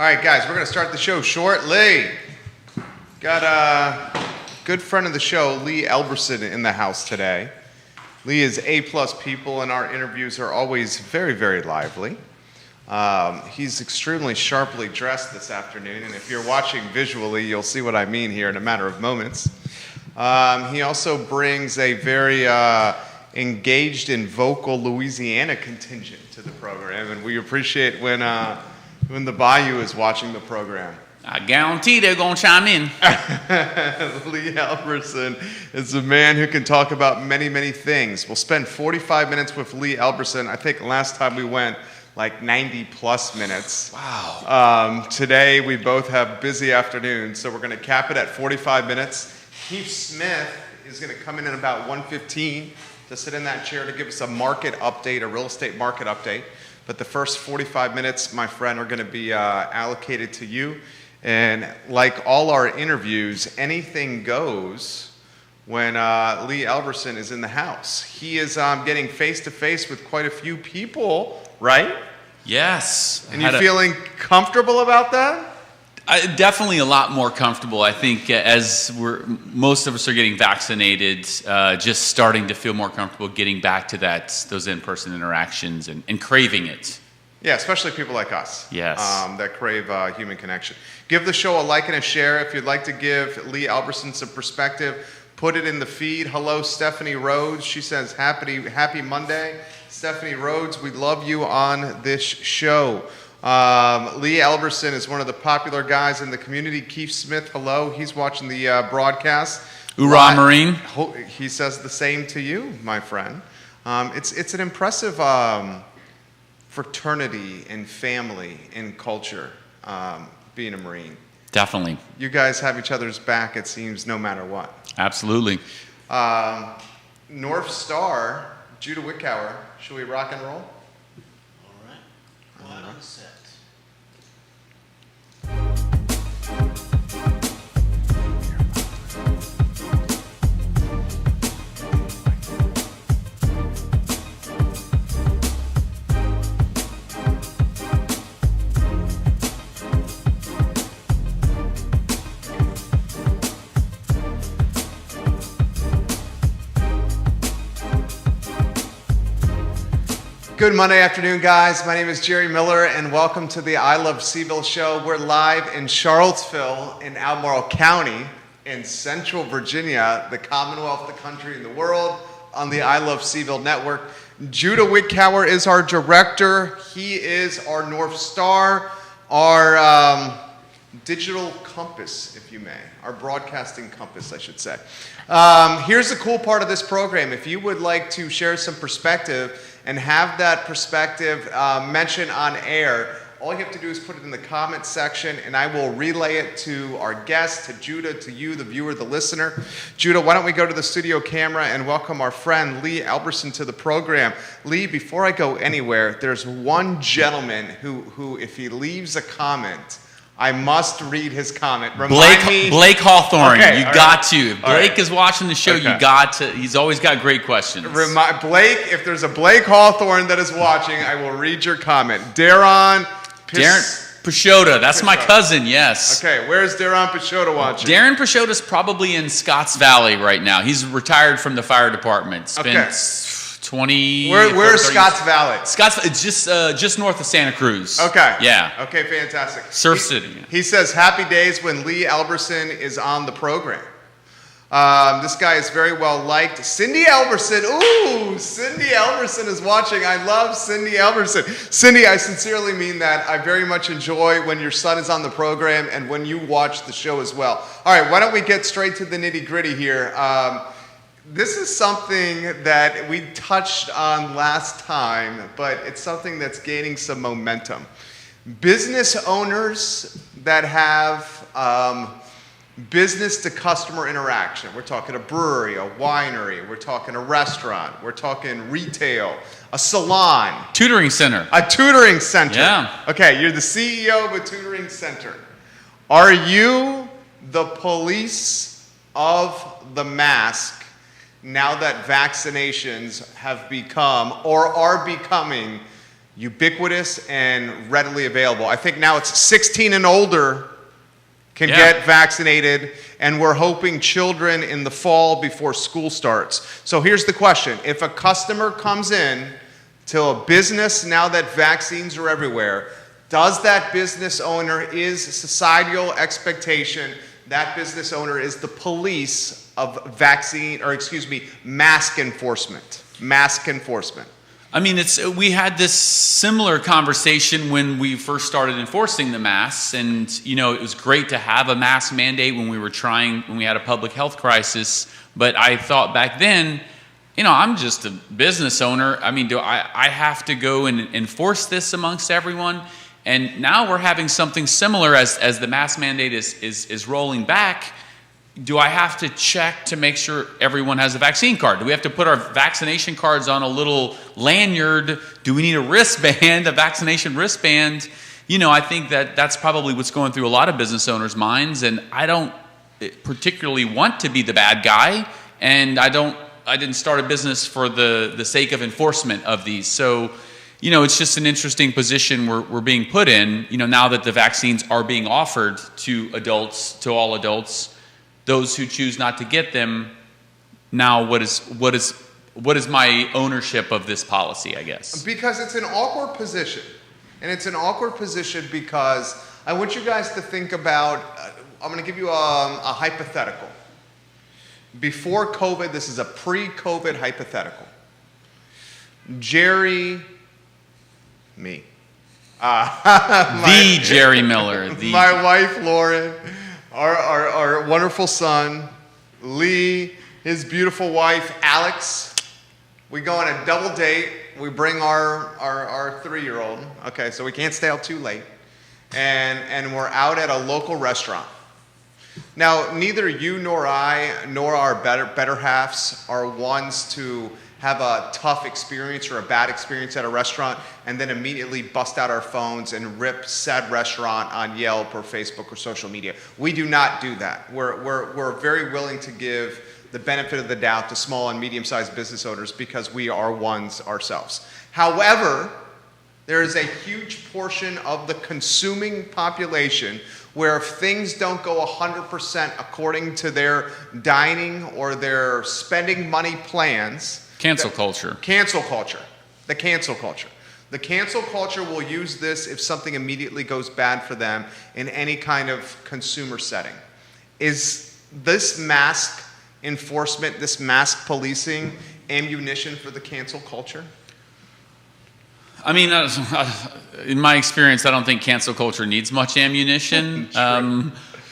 All right, guys, we're going to start the show shortly. Got a good friend of the show, Lee Elberson, in the house today. Lee is A-plus people, and our interviews are always very, very lively. He's extremely sharply dressed this afternoon, and if you're watching visually, you'll see what I mean here in a matter of moments. He also brings a very engaged and vocal Louisiana contingent to the program, and we appreciate when the Bayou is watching the program. I guarantee they're going to chime in. Lee Elberson is a man who can talk about many, many things. We'll spend 45 minutes with Lee Elberson. I think last time we went like 90 plus minutes. Wow. Today we both have busy afternoons, so we're going to cap it at 45 minutes. Keith Smith is going to come in at about 1:15 to sit in that chair to give us a market update, a real estate market update. But the first 45 minutes, my friend, are going to be allocated to you. And like all our interviews, anything goes when Lee Elberson is in the house. He is getting face-to-face with quite a few people, right? Yes. And you feeling comfortable about that? Definitely a lot more comfortable. I think as most of us are getting vaccinated, just starting to feel more comfortable getting back to those in-person interactions and craving it. Yeah, especially people like us. Yes. That crave human connection. Give the show a like and a share. If you'd like to give Lee Elberson some perspective, put it in the feed. Hello, Stephanie Rhodes. She says, happy Monday. Stephanie Rhodes, we love you on this show. Lee Elberson is one of the popular guys in the community. Keith Smith, hello. He's watching the broadcast. Hoorah, Marine. He says the same to you, my friend. It's an impressive fraternity and family and culture, being a Marine. Definitely. You guys have each other's back, it seems, no matter what. Absolutely. North Star, Judah Wickower. Should we rock and roll? All right. One on the set. Good Monday afternoon, guys. My name is Jerry Miller, and welcome to the I Love CVille show. We're live in Charlottesville in Albemarle County in Central Virginia, the Commonwealth, the country, and the world, on the I Love CVille network. Judah Wickower is our director. He is our North Star, our digital compass, if you may, our broadcasting compass, I should say. Here's the cool part of this program. If you would like to share some perspective and have that perspective mentioned on air, all you have to do is put it in the comments section, and I will relay it to our guest, to Judah, to you, the viewer, the listener. Judah, why don't we go to the studio camera and welcome our friend Lee Elberson to the program. Lee, before I go anywhere, there's one gentleman who if he leaves a comment, I must read his comment. Blake Hawthorne, okay, you got to. If Blake right. is watching the show, Okay. you got to. He's always got great questions. Blake, if there's a Blake Hawthorne that is watching, I will read your comment. Darren Pashota, that's my cousin, yes. Okay, where's Darren Pashota watching? Darren Pashota's probably in Scotts Valley right now. He's retired from the fire department. Spent 20... Where's Scotts Valley? It's just north of Santa Cruz. Okay. Yeah. Okay, fantastic. Surf City. He says, happy days when Lee Elberson is on the program. This guy is very well liked. Cindy Elberson. Ooh, Cindy Elberson is watching. I love Cindy Elberson. Cindy, I sincerely mean that. I very much enjoy when your son is on the program and when you watch the show as well. All right, why don't we get straight to the nitty-gritty here. This is something that we touched on last time, but it's something that's gaining some momentum. Business owners that have business to customer interaction. We're talking a brewery, a winery, we're talking a restaurant, we're talking retail, a salon. Tutoring center. A tutoring center. Yeah. Okay, you're the CEO of a tutoring center. Are you the police of the mask now that vaccinations have become or are becoming ubiquitous and readily available. I think now it's 16 and older can Yeah. get vaccinated, and we're hoping children in the fall before school starts. So here's the question. If a customer comes in to a business now that vaccines are everywhere, does that business owner, is societal expectation, that business owner is the police of mask enforcement? Mask enforcement. I mean, we had this similar conversation when we first started enforcing the masks, and it was great to have a mask mandate when we had a public health crisis. But I thought back then, I'm just a business owner. I mean, do I have to go and enforce this amongst everyone? And now we're having something similar as the mask mandate is rolling back. Do I have to check to make sure everyone has a vaccine card? Do we have to put our vaccination cards on a little lanyard? Do we need a wristband, a vaccination wristband? I think that's probably what's going through a lot of business owners' minds, and I don't particularly want to be the bad guy, and I didn't start a business for the sake of enforcement of these. So, it's just an interesting position we're being put in, now that the vaccines are being offered to adults, to all adults. Those who choose not to get them, now what is my ownership of this policy, I guess? Because it's an awkward position. And it's an awkward position because I want you guys to think about, I'm going to give you a hypothetical. Before COVID, this is a pre-COVID hypothetical. Jerry, me. Jerry Miller. My wife, Lauren. Our wonderful son, Lee, his beautiful wife, Alex. We go on a double date. We bring our 3-year-old. Okay, so we can't stay out too late. And we're out at a local restaurant. Now, neither you nor I, nor our better halves are ones to have a tough experience or a bad experience at a restaurant and then immediately bust out our phones and rip said restaurant on Yelp or Facebook or social media. We do not do that. We're very willing to give the benefit of the doubt to small and medium-sized business owners because we are ones ourselves. However, there is a huge portion of the consuming population where if things don't go 100% according to their dining or their spending money plans, Cancel culture. The cancel culture. The cancel culture will use this if something immediately goes bad for them in any kind of consumer setting. Is this mask enforcement, this mask policing, ammunition for the cancel culture? I mean, in my experience, I don't think cancel culture needs much ammunition.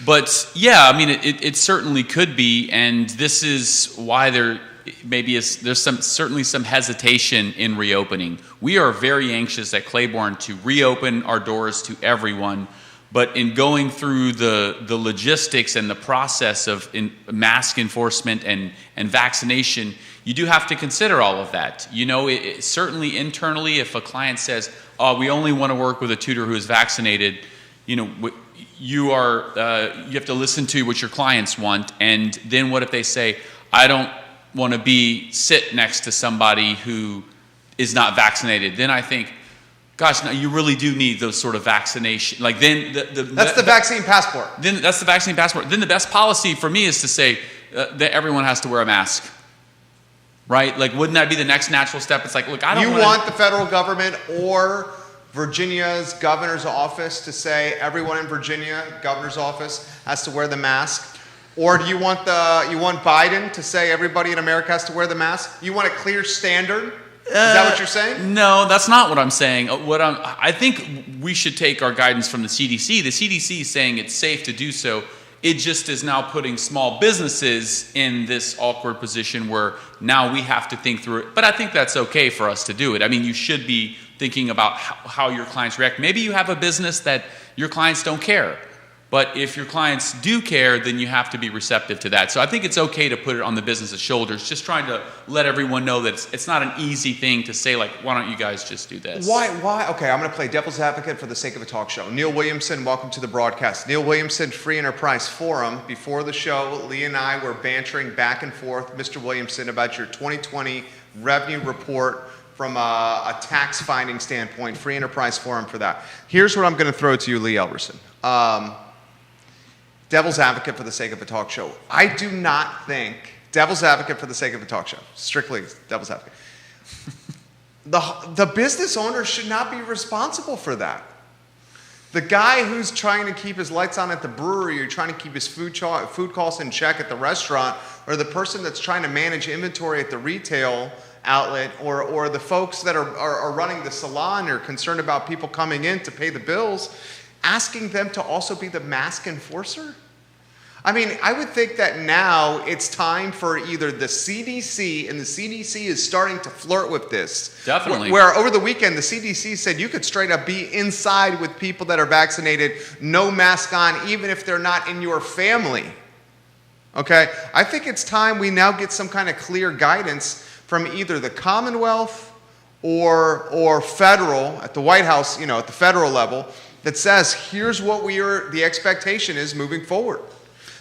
But yeah, I mean, it certainly could be, and this is why there's certainly some hesitation in reopening. We are very anxious at Claiborne to reopen our doors to everyone, but in going through the logistics and the process of mask enforcement and vaccination, you do have to consider all of that. Certainly internally, if a client says, "Oh, we only want to work with a tutor who is vaccinated," you have to listen to what your clients want, and then what if they say, "I don't want to sit next to somebody who is not vaccinated?" Then I think, gosh, no, you really do need those sort of vaccination. Like then that's the vaccine passport. Then that's the vaccine passport. Then the best policy for me is to say that everyone has to wear a mask, right? Like, wouldn't that be the next natural step? It's like, look, I don't. You want the federal government or Virginia's governor's office to say everyone in Virginia, governor's office, has to wear the mask? Or do you want Biden to say everybody in America has to wear the mask? You want a clear standard? Is that what you're saying? No, that's not what I'm saying. I think we should take our guidance from the CDC. The CDC is saying it's safe to do so. It just is now putting small businesses in this awkward position where now we have to think through it. But I think that's okay for us to do it. I mean, you should be thinking about how your clients react. Maybe you have a business that your clients don't care. But if your clients do care, then you have to be receptive to that. So I think it's okay to put it on the business's shoulders, just trying to let everyone know that it's not an easy thing to say, like, why don't you guys just do this? Why? Okay, I'm going to play devil's advocate for the sake of a talk show. Neil Williamson, welcome to the broadcast. Neil Williamson, Free Enterprise Forum. Before the show, Lee and I were bantering back and forth, Mr. Williamson, about your 2020 revenue report a tax finding standpoint, free enterprise forum for that. Here's what I'm going to throw to you, Lee Elberson. Devil's advocate for the sake of a talk show. I do not think, devil's advocate for the sake of a talk show, strictly devil's advocate. The business owner should not be responsible for that. The guy who's trying to keep his lights on at the brewery or trying to keep his food costs in check at the restaurant, or the person that's trying to manage inventory at the retail outlet, or the folks that are running the salon or concerned about people coming in to pay the bills, asking them to also be the mask enforcer? I mean, I would think that now it's time for either the CDC, and the CDC is starting to flirt with this. Definitely. Where over the weekend, the CDC said you could straight up be inside with people that are vaccinated, no mask on, even if they're not in your family. Okay? I think it's time we now get some kind of clear guidance from either the Commonwealth or federal, at the White House, at the federal level, that says, here's what the expectation is moving forward.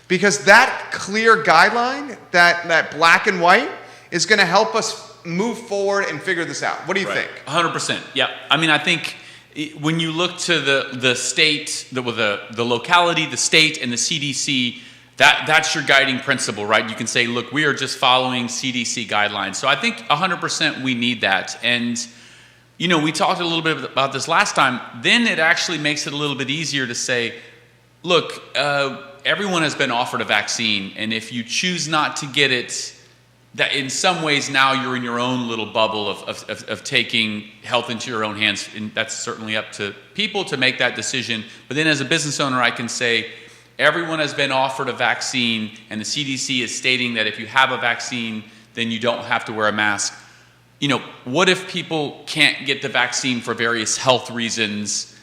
Because that clear guideline, that black and white, is going to help us move forward and figure this out. What do you think? 100%. Yeah. I mean, I think when you look to the state, the locality, the state, and the CDC, that's your guiding principle, right? You can say, look, we are just following CDC guidelines. So I think 100% we need that. And, we talked a little bit about this last time. Then it actually makes it a little bit easier to say, look, everyone has been offered a vaccine, and if you choose not to get it, that in some ways now you're in your own little bubble of taking health into your own hands, and that's certainly up to people to make that decision. But then as a business owner, I can say, everyone has been offered a vaccine, and the CDC is stating that if you have a vaccine, then you don't have to wear a mask. What if people can't get the vaccine for various health reasons?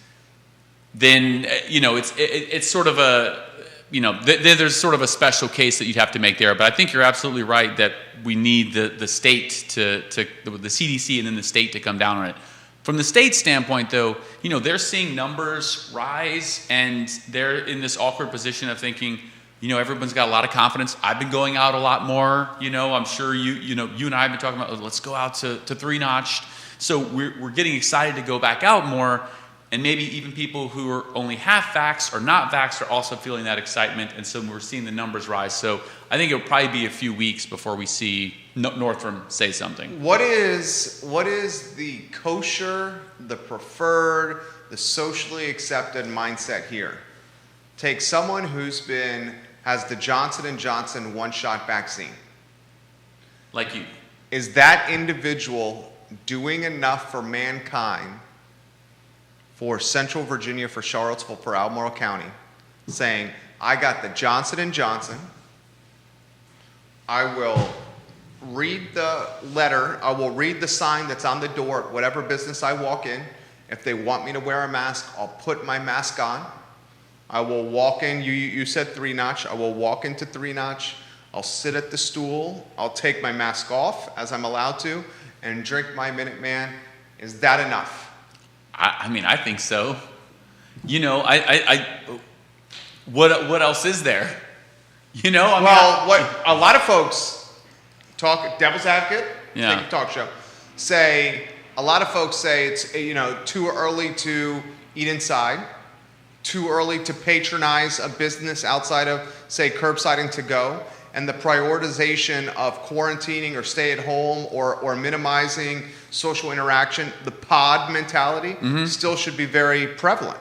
Then, it's sort of there's sort of a special case that you'd have to make there. But I think you're absolutely right that we need the state the CDC and then the state to come down on it. From the state standpoint, though, they're seeing numbers rise, and they're in this awkward position of thinking, everyone's got a lot of confidence. I've been going out a lot more. I'm sure you and I have been talking about, let's go out to 3-notch. So we're getting excited to go back out more. And maybe even people who are only half vaxxed or not vaxxed are also feeling that excitement. And so we're seeing the numbers rise. So I think it'll probably be a few weeks before we see Northam say something. What is the kosher, the preferred, the socially accepted mindset here? Take someone has the Johnson & Johnson one-shot vaccine. Like you. Is that individual doing enough for mankind, for Central Virginia, for Charlottesville, for Albemarle County, saying, I got the Johnson & Johnson, I will read the letter, I will read the sign that's on the door at whatever business I walk in. If they want me to wear a mask, I'll put my mask on. I will walk in, you said 3-notch, I will walk into 3-notch, I'll sit at the stool, I'll take my mask off as I'm allowed to, and drink my Minuteman. Is that enough? I mean, I think so. What else is there? What a lot of folks talk, devil's advocate, yeah. Take a talk show, say, a lot of folks say it's, too early to eat inside, too early to patronize a business outside of, say, curbsiding to go, and the prioritization of quarantining or stay at home or minimizing social interaction, the pod mentality, still should be very prevalent.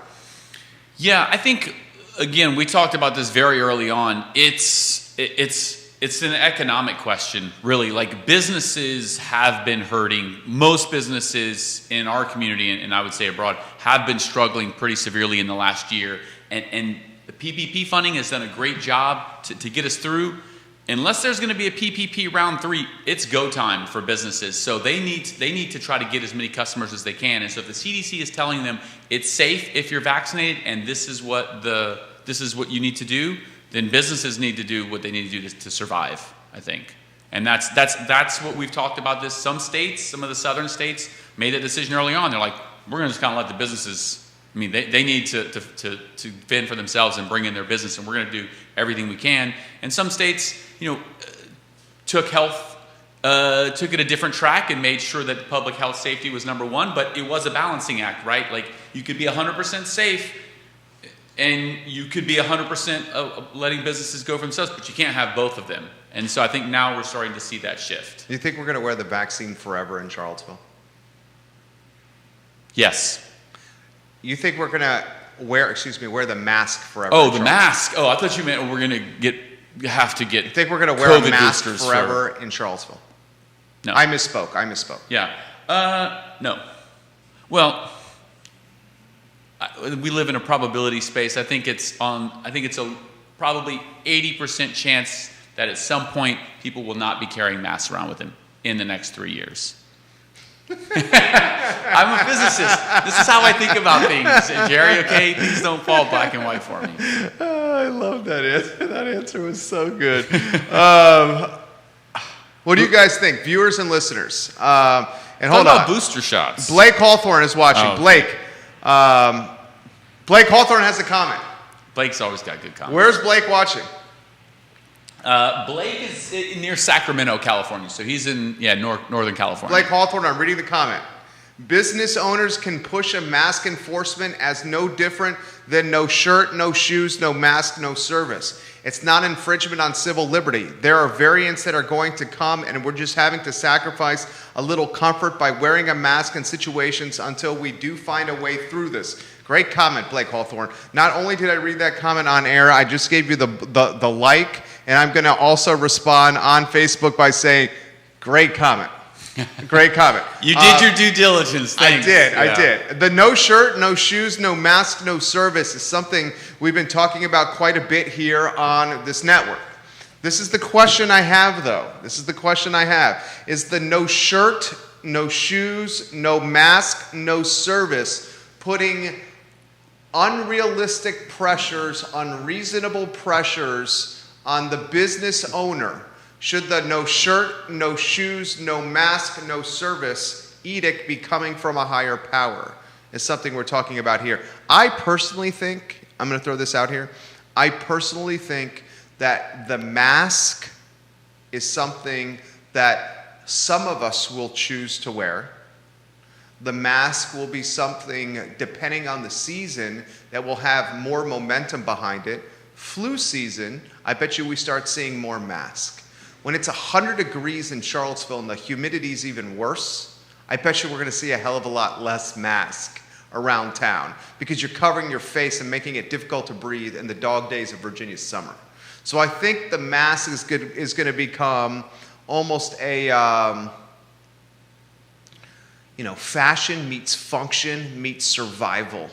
Yeah, I think, again, we talked about this very early on. It's an economic question, really. Like, businesses have been hurting. Most businesses in our community, and I would say abroad, have been struggling pretty severely in the last year. And the PPP funding has done a great job to get us through. Unless there's going to be a PPP round 3, it's go time for businesses. So they need to try to get as many customers as they can. And so if the CDC is telling them it's safe if you're vaccinated, and this is what you need to do, then businesses need to do what they need to do to survive, I think. And that's what we've talked about this. Some states, some of the southern states, made that decision early on. They're like, we're going to just kind of let the businesses. I mean, they need to fend for themselves and bring in their business, and we're going to do everything we can. And some states, took health took it a different track and made sure that public health safety was number one, but it was a balancing act, right? Like, you could be 100% safe and you could be 100% letting businesses go for themselves, but you can't have both of them. And so I think now we're starting to see that shift. Do you think we're going to wear the vaccine forever in Charlottesville? Yes. You think we're going to wear the mask forever? Oh, in the Charlottesville? mask. Oh, I thought you meant we're going to have to get. You think we're going to wear COVID a mask boosters forever in Charlottesville? No. I misspoke. Yeah. No. Well, we live in a probability space. I think it's a probably 80% chance that at some point people will not be carrying masks around with them in the next 3 years. I'm a physicist. This is how I think about things, Jerry, okay? Things don't fall black and white for me. I love that answer. That answer was so good. What do you guys think, viewers and listeners? And hold What about on. booster shots? Blake Hawthorne is watching. Oh. Blake Hawthorne has a comment. Blake's always got good comments. Where's Blake watching? Blake is near Sacramento, California. So he's in, Northern California. Blake Hawthorne, I'm reading the comment. Business owners can push a mask enforcement as no different than no shirt, no shoes, no mask, no service. It's not infringement on civil liberty. There are variants that are going to come, and we're just having to sacrifice a little comfort by wearing a mask in situations until we do find a way through this. Great comment, Blake Hawthorne. Not only did I read that comment on air, I just gave you the like, and I'm going to also respond on Facebook by saying, great comment. Great comment. You did your due diligence. Thanks. I did. The no shirt, no shoes, no mask, no service is something we've been talking about quite a bit here on this network. This is the question I have, though. Is the no shirt, no shoes, no mask, no service putting unrealistic pressures, unreasonable pressures on the business owner? Should the no shirt, no shoes, no mask, no service edict be coming from a higher power? Is something we're talking about here. I personally think, I'm going to throw this out here, I personally think that the mask is something that some of us will choose to wear. The mask will be something, depending on the season, that will have more momentum behind it. Flu season, I bet you we start seeing more masks. When it's 100 degrees in Charlottesville and the humidity is even worse, I bet you we're going to see a hell of a lot less mask around town because you're covering your face and making it difficult to breathe in the dog days of Virginia's summer. So I think the mask is going to become almost a, fashion meets function meets survival.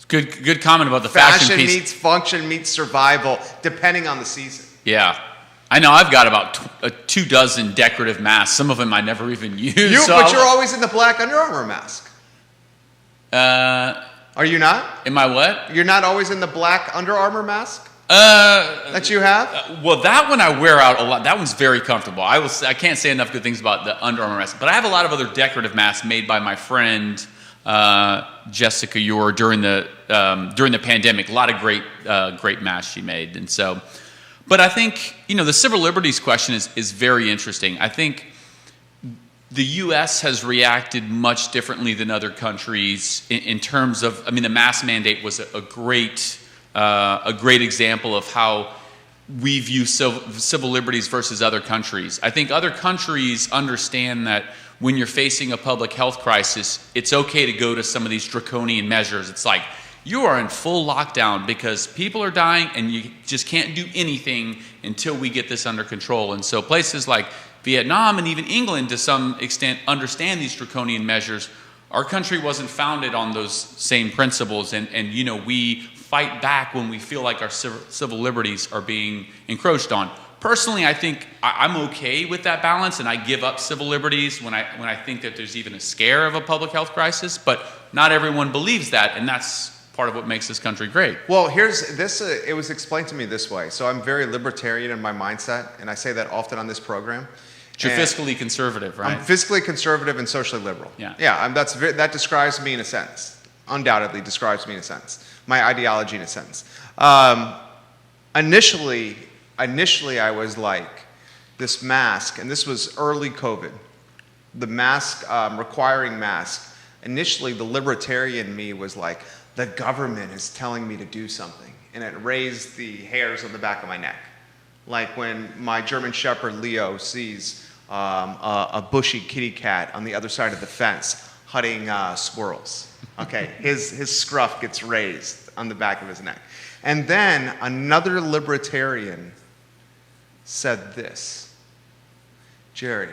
Good comment about the fashion piece. Fashion meets function meets survival, depending on the season. Yeah. I know I've got about 2 dozen decorative masks. Some of them I never even use. But you're always in the black Under Armour mask. Are you not? Am I what? You're not always in the black Under Armour mask that you have? Well, that one I wear out a lot. That one's very comfortable. I can't say enough good things about the Under Armour mask. But I have a lot of other decorative masks made by my friend Jessica Ure during the pandemic. A lot of great masks she made, and so. But I think, the civil liberties question is very interesting. I think the U.S. has reacted much differently than other countries in terms of, the mask mandate was a great example of how we view civil liberties versus other countries. I think other countries understand that when you're facing a public health crisis, it's okay to go to some of these draconian measures. It's like, you are in full lockdown because people are dying and you just can't do anything until we get this under control. And so places like Vietnam and even England to some extent understand these draconian measures. Our country wasn't founded on those same principles, and we fight back when we feel like our civil liberties are being encroached on. Personally, I think I'm okay with that balance, and I give up civil liberties when I think that there's even a scare of a public health crisis, but not everyone believes that, and that's part of what makes this country great. Well, here's this. It was explained to me this way. So I'm very libertarian in my mindset, and I say that often on this program. You're fiscally conservative, right? I'm fiscally conservative and socially liberal. Yeah. That describes me in a sense. Undoubtedly describes me in a sense. My ideology in a sense. Initially, I was like, this mask, and this was early COVID, the mask, requiring mask, initially the libertarian me was like, the government is telling me to do something. And it raised the hairs on the back of my neck. Like when my German Shepherd Leo sees a bushy kitty cat on the other side of the fence hunting squirrels. Okay, his scruff gets raised on the back of his neck. And then another libertarian said this, Jerry,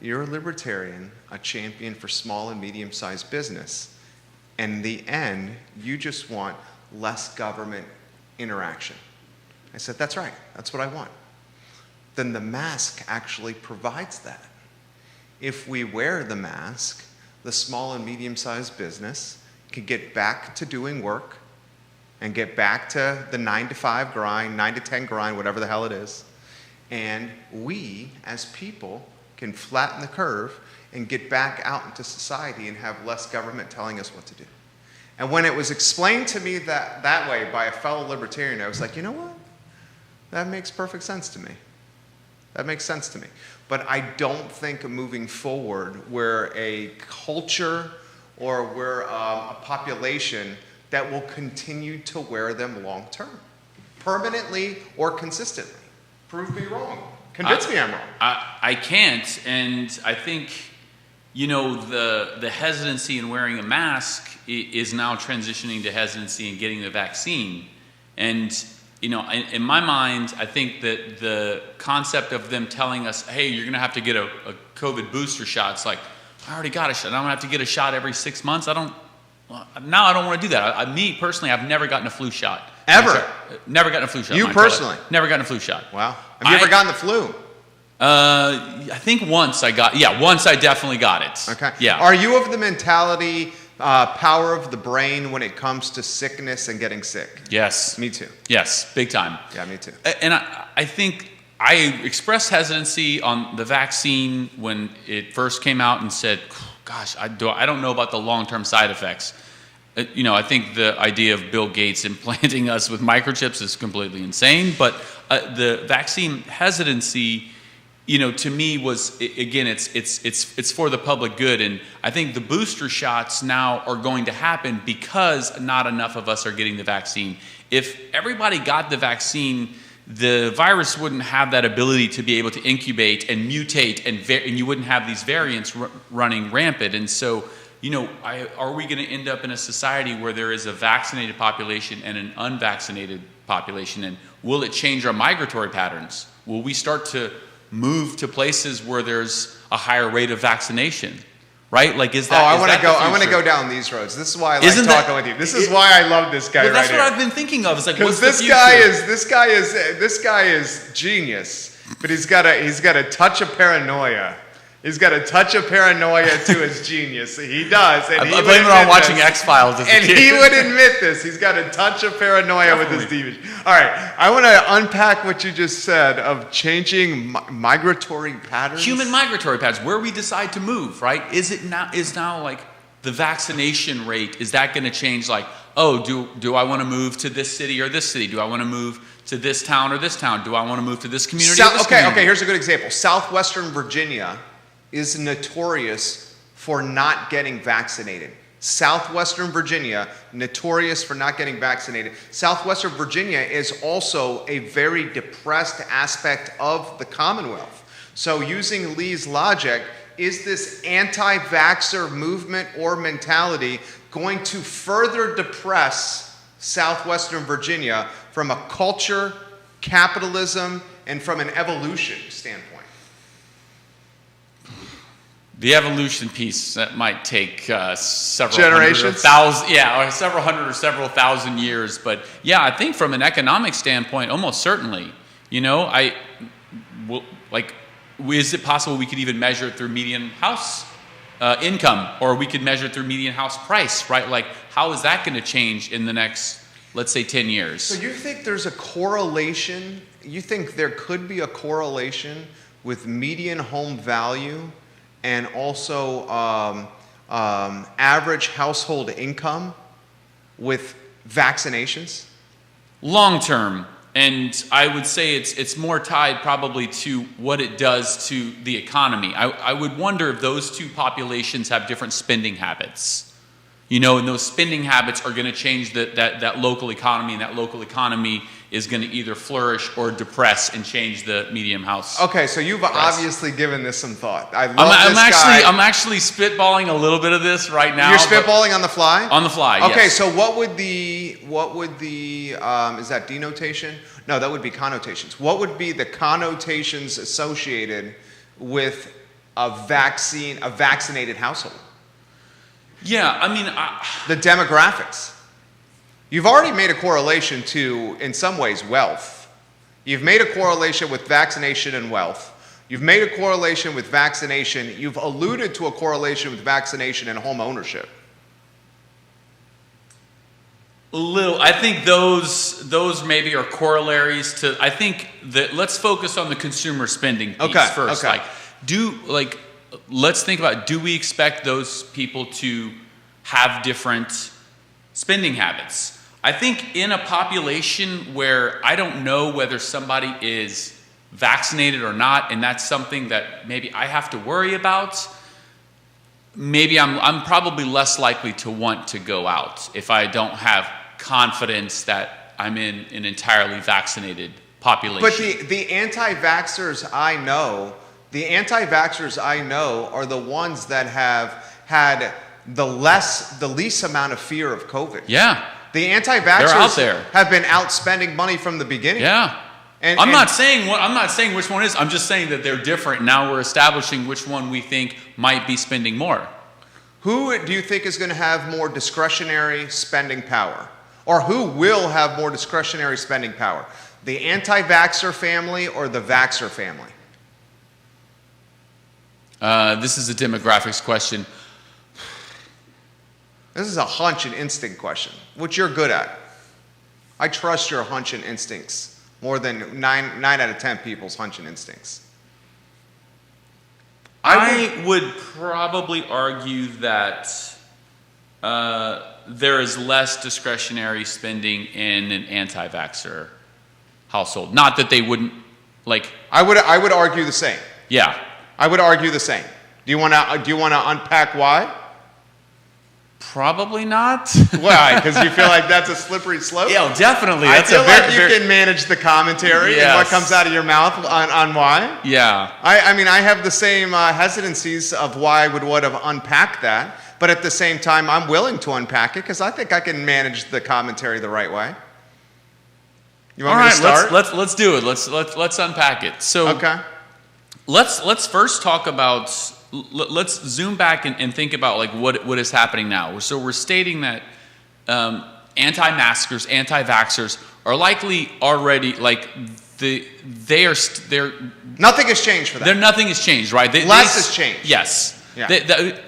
you're a libertarian, a champion for small and medium-sized business. In the end, you just want less government interaction. I said, that's right, that's what I want. Then the mask actually provides that. If we wear the mask, the small and medium-sized business can get back to doing work and get back to the 9 to 5 grind, 9 to 10 grind, whatever the hell it is. And we, as people, can flatten the curve and get back out into society and have less government telling us what to do. And when it was explained to me that way by a fellow libertarian, I was like, you know what? That makes perfect sense to me. That makes sense to me. But I don't think moving forward we're a culture or we're a population that will continue to wear them long term, permanently or consistently. Prove me wrong. Convince me I'm wrong. I can't, and I think, you know, the hesitancy in wearing a mask is now transitioning to hesitancy in getting the vaccine. And, you know, in my mind, I think that the concept of them telling us, hey, you're going to have to get a COVID booster shot, it's like, I already got a shot. I'm going to have to get a shot every 6 months. Now I don't want to do that. Me, personally, I've never gotten a flu shot. Ever? Never gotten a flu shot. You personally? Never gotten a flu shot. Wow. Have you ever gotten the flu? I think once I definitely got it. Okay. Yeah. Are you of the mentality, power of the brain when it comes to sickness and getting sick? Yes. Me too. Yes, big time. Yeah, me too. And I think I expressed hesitancy on the vaccine when it first came out and said, gosh, I don't know about the long-term side effects. You know, I think the idea of Bill Gates implanting us with microchips is completely insane. But the vaccine hesitancy, you know, to me was, again, it's for the public good. And I think the booster shots now are going to happen because not enough of us are getting the vaccine. If everybody got the vaccine, the virus wouldn't have that ability to be able to incubate and mutate, and you wouldn't have these variants running rampant. And so, you know, are we going to end up in a society where there is a vaccinated population and an unvaccinated population? And will it change our migratory patterns? Will we start to move to places where there's a higher rate of vaccination? Right? Like, is that? I want to go down these roads. This is why I like talking with you. This is why I love this guy. Well, that's right what here. I've been thinking of. It's like, Because what's this guy is genius, but he's got a touch of paranoia. He's got a touch of paranoia to his genius. He does. And I blame it on watching X-Files as a And kid. he would admit this. He's got a touch of paranoia with his demons. All right, I want to unpack what you just said of changing migratory patterns. Human migratory patterns, where we decide to move, right? Is now like the vaccination rate, is that going to change? Like, oh, do I want to move to this city or this city? Do I want to move to this town or this town? Do I want to move to this community or this community? Okay, here's a good example. Southwestern Virginia is notorious for not getting vaccinated. Southwestern Virginia, notorious for not getting vaccinated. Southwestern Virginia is also a very depressed aspect of the Commonwealth. So using Lee's logic, is this anti-vaxxer movement or mentality going to further depress Southwestern Virginia from a culture, capitalism, and from an evolution standpoint? The evolution piece, that might take several generations, or several hundred or several thousand years. But yeah, I think from an economic standpoint, almost certainly. You know, is it possible we could even measure it through median house income, or we could measure it through median house price, right? Like, how is that going to change in the next, let's say, 10 years? So you think there's a correlation? You think there could be a correlation with median home value and also average household income with vaccinations? Long term, And I would say it's more tied probably to what it does to the economy. I would wonder if those two populations have different spending habits. You know, and those spending habits are going to change that local economy, and that local economy is going to either flourish or depress and change the medium house. Okay, so you've price. obviously given this some thought. I'm actually spitballing a little bit of this right now. You're spitballing on the fly? On the fly, Okay, yes. so what would the is that denotation? No, that would be connotations. What would be the connotations associated with a vaccinated household? Yeah, I mean, The demographics. You've already made a correlation to, in some ways, wealth. You've made a correlation with vaccination and wealth. You've made a correlation with vaccination. You've alluded to a correlation with vaccination and home ownership. I think those maybe are corollaries to. I think that let's focus on the consumer spending piece first. Okay. Let's think about, do we expect those people to have different spending habits? I think in a population where I don't know whether somebody is vaccinated or not, and that's something that maybe I have to worry about, maybe I'm probably less likely to want to go out if I don't have confidence that I'm in an entirely vaccinated population. But the anti-vaxxers I know are the ones that have had the least amount of fear of COVID. Yeah. The They're out anti-vaxxers there. have been out spending money from the beginning. Yeah. And, I'm not saying which one is. I'm just saying that they're different. Now we're establishing which one we think might be spending more. Who do you think is going to have more discretionary spending power? Or who will have more discretionary spending power? The anti-vaxxer family or the vaxxer family? This is a demographics question. This is a hunch and instinct question, which you're good at. I trust your hunch and instincts more than 9 out of 10 people's hunch and instincts. I would probably argue that there is less discretionary spending in an anti-vaxxer household. Not that they wouldn't, like... I would argue the same. Yeah. I would argue the same. Do you want to unpack why? Probably not. Why? Because you feel like that's a slippery slope? Yeah, definitely. I That's feel a very, like you very, can manage the commentary and what Yes. comes out of your mouth on why. Yeah. I mean, I have the same hesitancies of why I would want to unpack that, but at the same time, I'm willing to unpack it because I think I can manage the commentary the right way. You want All me right, to start? let's do it. Let's unpack it. So Okay. let's first talk about. Let's zoom back and think about like what is happening now. So we're stating that anti-maskers, anti-vaxxers are likely already like they're Nothing has changed for that. nothing has changed, right? Less has changed. Yes. Yeah.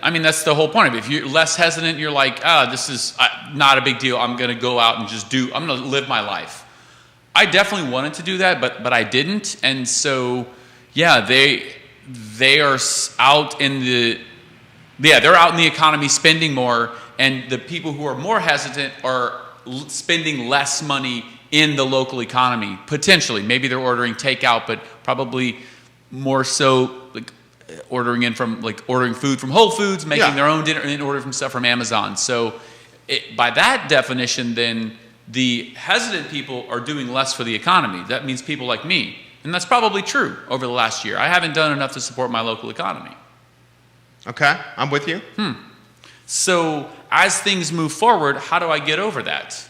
I mean, that's the whole point of it. If you're less hesitant, you're like, this is not a big deal. I'm going to go out and I'm going to live my life. I definitely wanted to do that, but I didn't. And so, yeah, they are out in they're out in the economy spending more, and the people who are more hesitant are spending less money in the local economy, potentially. Maybe they're ordering takeout, but probably more so like ordering food from Whole Foods, making their own dinner, and then ordering stuff from Amazon. So by that definition, then the hesitant people are doing less for the economy. That means people like me. And that's probably true over the last year. I haven't done enough to support my local economy. Okay, I'm with you. So as things move forward, how do I get over that?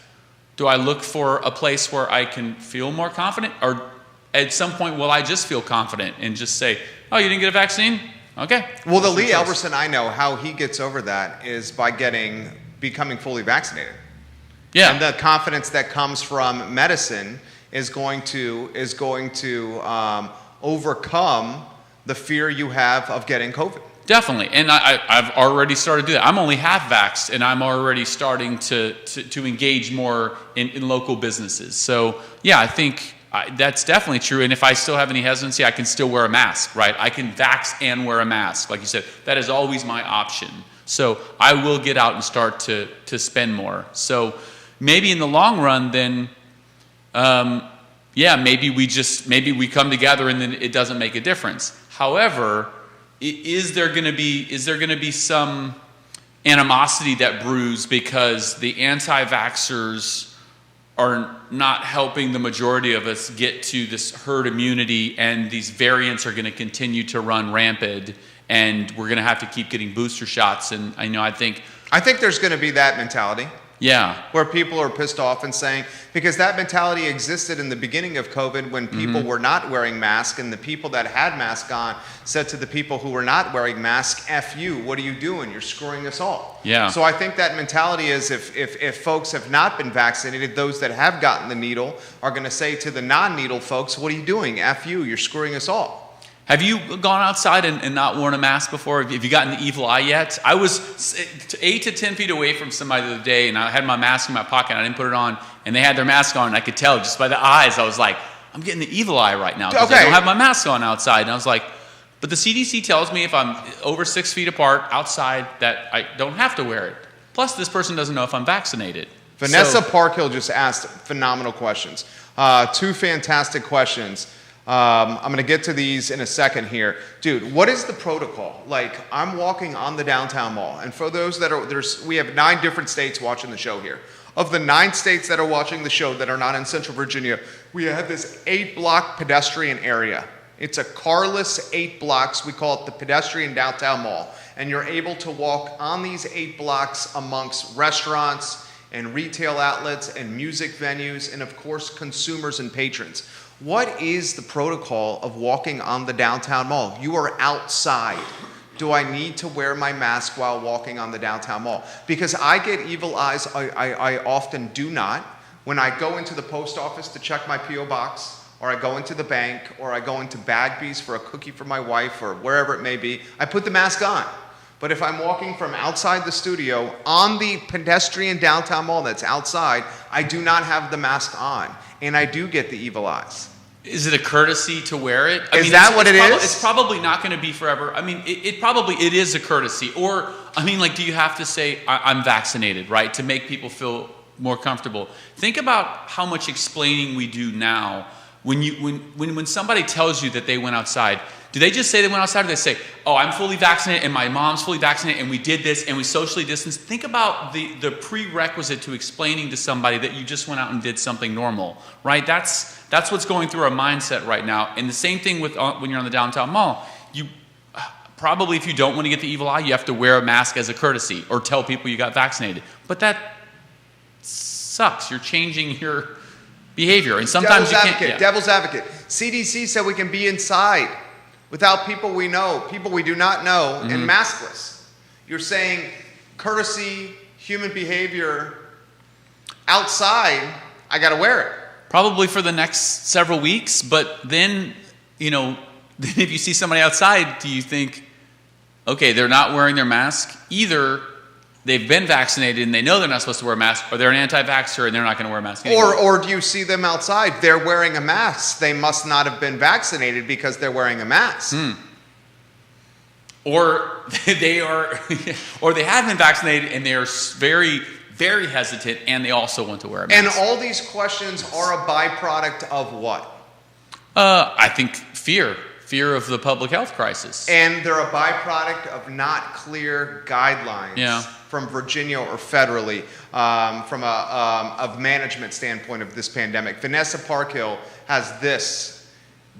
Do I look for a place where I can feel more confident? Or at some point, will I just feel confident and just say, oh, you didn't get a vaccine? Okay. Well, the That's Lee your choice. Elberson I know, how he gets over that is by becoming fully vaccinated. Yeah. And the confidence that comes from medicine is going to overcome the fear you have of getting COVID. Definitely, and I've already started to do that. I'm only half vaxxed, and I'm already starting to engage more in local businesses. So yeah, I think that's definitely true. And if I still have any hesitancy, I can still wear a mask, right? I can vax and wear a mask, like you said. That is always my option. So I will get out and start to spend more. So maybe in the long run, then, yeah, maybe we come together and then it doesn't make a difference. However, is there going to be some animosity that brews because the anti-vaxxers are not helping the majority of us get to this herd immunity, and these variants are going to continue to run rampant, and we're going to have to keep getting booster shots? And I think there's going to be that mentality. Yeah. Where people are pissed off and saying, because that mentality existed in the beginning of COVID when people were not wearing masks, and the people that had masks on said to the people who were not wearing masks, F you, what are you doing? You're screwing us all. Yeah. So I think that mentality is if folks have not been vaccinated, those that have gotten the needle are going to say to the non-needle folks, what are you doing? F you, you're screwing us all. Have you gone outside and not worn a mask before? Have you gotten the evil eye yet? I was 8 to 10 feet away from somebody the other day, and I had my mask in my pocket. I didn't put it on, and they had their mask on, and I could tell just by the eyes. I was like, I'm getting the evil eye right now because I don't have my mask on outside. And I was like, but the CDC tells me if I'm over 6 feet apart outside that I don't have to wear it. Plus, this person doesn't know if I'm vaccinated. Vanessa Parkhill just asked phenomenal questions. 2 fantastic questions. I'm going to get to these in a second here. Dude, what is the protocol? Like, I'm walking on the downtown mall, and for those that are, we have 9 different states watching the show here. Of the 9 states that are watching the show that are not in Central Virginia, we have this 8-block pedestrian area. It's a carless 8 blocks. We call it the pedestrian downtown mall. And you're able to walk on these 8 blocks amongst restaurants and retail outlets and music venues and, of course, consumers and patrons. What is the protocol of walking on the downtown mall? You are outside. Do I need to wear my mask while walking on the downtown mall? Because I get evil eyes, I often do not. When I go into the post office to check my P.O. box, or I go into the bank, or I go into Bagby's for a cookie for my wife, or wherever it may be, I put the mask on. But if I'm walking from outside the studio on the pedestrian downtown mall that's outside, I do not have the mask on. And I do get the evil eyes. Is it a courtesy to wear it? Is that what it is? It's probably not going to be forever. I mean, it is a courtesy. Or, I mean, like, do you have to say, I'm vaccinated, right? To make people feel more comfortable. Think about how much explaining we do now. When somebody tells you that they went outside, do they just say they went outside, or they say, oh, I'm fully vaccinated and my mom's fully vaccinated and we did this and we socially distanced? Think about the prerequisite to explaining to somebody that you just went out and did something normal, right? That's what's going through our mindset right now. And the same thing with when you're on the downtown mall. You probably, if you don't want to get the evil eye, you have to wear a mask as a courtesy or tell people you got vaccinated. But that sucks. You're changing your behavior, and sometimes you can't. Yeah. Devil's advocate. CDC said we can be inside without people we know, people we do not know, and maskless. You're saying courtesy, human behavior, outside, I got to wear it. Probably for the next several weeks, but then, if you see somebody outside, do you think, okay, they're not wearing their mask? Either they've been vaccinated and they know they're not supposed to wear a mask, or they're an anti-vaxxer and they're not going to wear a mask anymore. Or do you see them outside? They're wearing a mask. They must not have been vaccinated because they're wearing a mask. Or they have been vaccinated and they are very, very hesitant, and they also want to wear a mask. And all these questions are a byproduct of what? I think fear of the public health crisis. And they're a byproduct of not clear guidelines from Virginia or federally from a management standpoint of this pandemic. Vanessa Parkhill has this.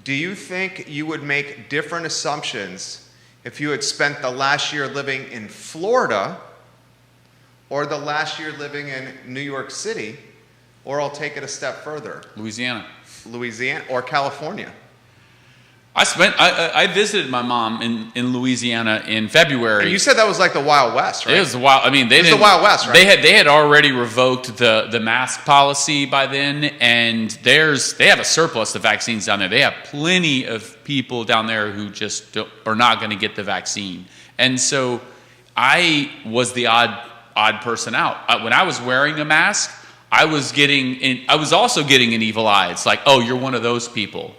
Do you think you would make different assumptions if you had spent the last year living in Florida or the last year living in New York City, or I'll take it a step further, Louisiana or California? I visited my mom in Louisiana in February. And you said that was like the Wild West, right? It was the Wild. I mean, it was the Wild West, right? They had already revoked the mask policy by then, and they have a surplus of vaccines down there. They have plenty of people down there who just are not going to get the vaccine, and so I was the odd person out. When I was wearing a mask, I was also getting an evil eye. It's like, oh, you're one of those people.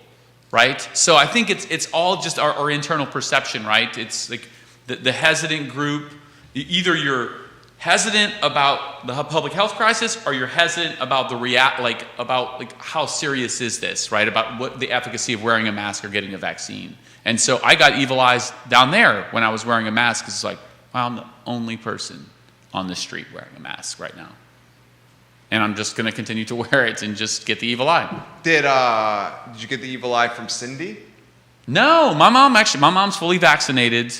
Right? So I think it's all just our internal perception, right? It's like the hesitant group. Either hesitant about the public health crisis, or you're hesitant about about how serious is this, right? About what the efficacy of wearing a mask or getting a vaccine. And so I got evil eyes down there when I was wearing a mask. It's like, wow, I'm the only person on the street wearing a mask right now. And I'm just going to continue to wear it and just get the evil eye. Did you get the evil eye from Cindy? No, my mom's fully vaccinated.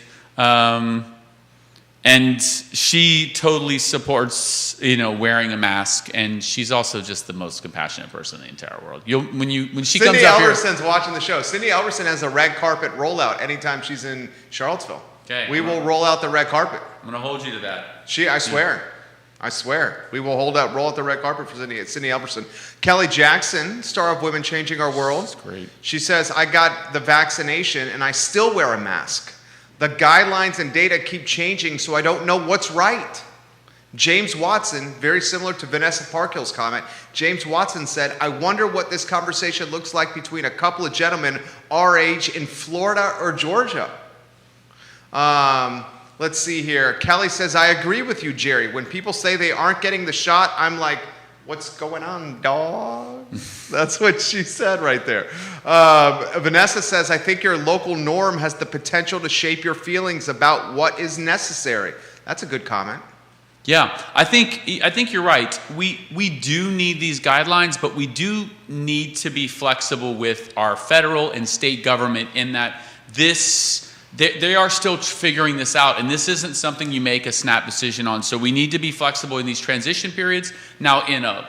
And she totally supports, wearing a mask, and she's also just the most compassionate person in the entire world. When she Cindy comes up here, Elverson's watching the show. Cindy Elverson has a red carpet rollout anytime she's in Charlottesville. Okay, we will roll out the red carpet. I'm going to hold you to that. I swear, we will roll out the red carpet for Cindy Elverson. Kelly Jackson, star of Women Changing Our World. That's great. She says, I got the vaccination and I still wear a mask. The guidelines and data keep changing, so I don't know what's right. James Watson, very similar to Vanessa Parkhill's comment, James Watson said, I wonder what this conversation looks like between a couple of gentlemen our age in Florida or Georgia. Let's see here. Kelly says, I agree with you, Jerry. When people say they aren't getting the shot, I'm like, what's going on, dog? That's what she said right there. Vanessa says, I think your local norm has the potential to shape your feelings about what is necessary. That's a good comment. Yeah, I think you're right. We do need these guidelines, but we do need to be flexible with our federal and state government in that they are still figuring this out, and this isn't something you make a snap decision on. So we need to be flexible in these transition periods. Now, in a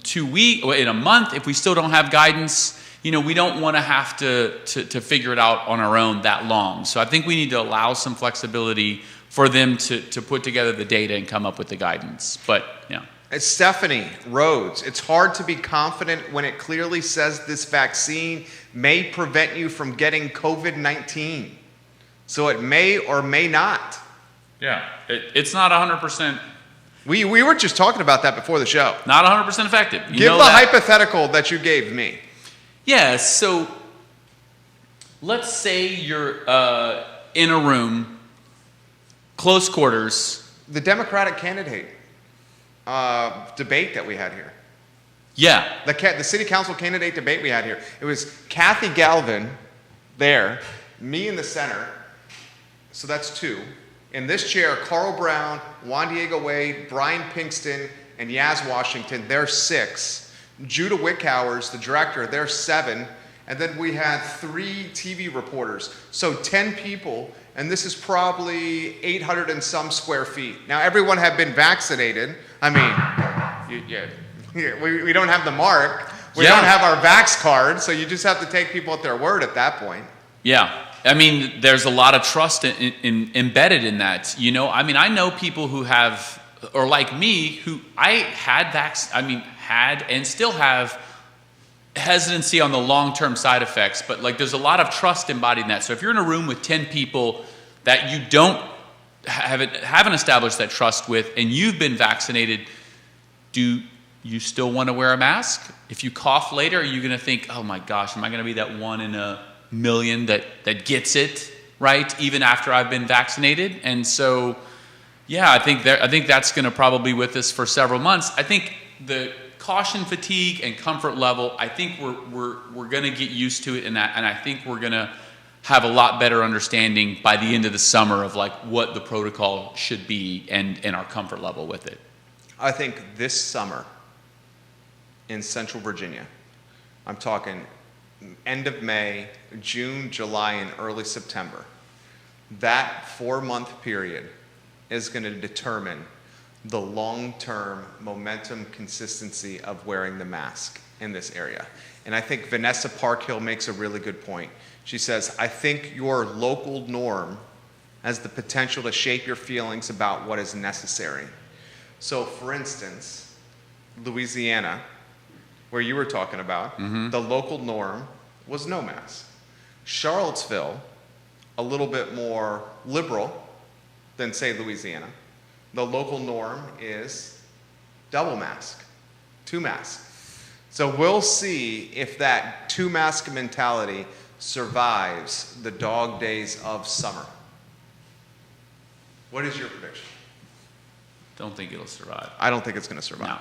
2 week, or in a month, if we still don't have guidance, we don't want to have to figure it out on our own that long. So I think we need to allow some flexibility for them to put together the data and come up with the guidance. But yeah. It's Stephanie Rhodes. It's hard to be confident when it clearly says this vaccine may prevent you from getting COVID-19. So it may or may not. Yeah, it's not 100%. We were just talking about that before the show. Not 100% effective. Give the hypothetical that you gave me. Yeah, so let's say you're in a room, close quarters. The Democratic candidate debate that we had here. Yeah. The city council candidate debate we had here. It was Kathy Galvin there, me in the center. So that's two. In this chair, Carl Brown, Juan Diego Wade, Brian Pinkston, and Yaz Washington, they're 6. Judah Wickhowers, the director, they're 7. And then we had 3 TV reporters. So 10 people, and this is probably 800 and some square feet. Now, everyone have been vaccinated. I mean, we don't have the mark. We don't have our Vax card, so you just have to take people at their word at that point. Yeah. I mean, there's a lot of trust embedded in that. I know people who have, or like me, who had and still have hesitancy on the long-term side effects, but there's a lot of trust embodied in that. So if you're in a room with 10 people that you haven't established that trust with, and you've been vaccinated, do you still want to wear a mask? If you cough later, are you going to think, oh my gosh, am I going to be that one in a million that gets it, right, even after I've been vaccinated? And so, yeah, I think that's going to probably be with us for several months. I think the caution fatigue and comfort level, I think we're going to get used to it, and I think we're going to have a lot better understanding by the end of the summer of what the protocol should be and our comfort level with it. I think this summer in Central Virginia, I'm talking end of May, June, July, and early September, that 4-month period is going to determine the long-term momentum consistency of wearing the mask in this area. And I think Vanessa Parkhill makes a really good point. She says, I think your local norm has the potential to shape your feelings about what is necessary. So, for instance, Louisiana, where you were talking about, the local norm was no mask. Charlottesville, a little bit more liberal than, say, Louisiana. The local norm is double mask, 2 masks. So we'll see if that 2-mask mentality survives the dog days of summer. What is your prediction? Don't think it'll survive. I don't think it's going to survive.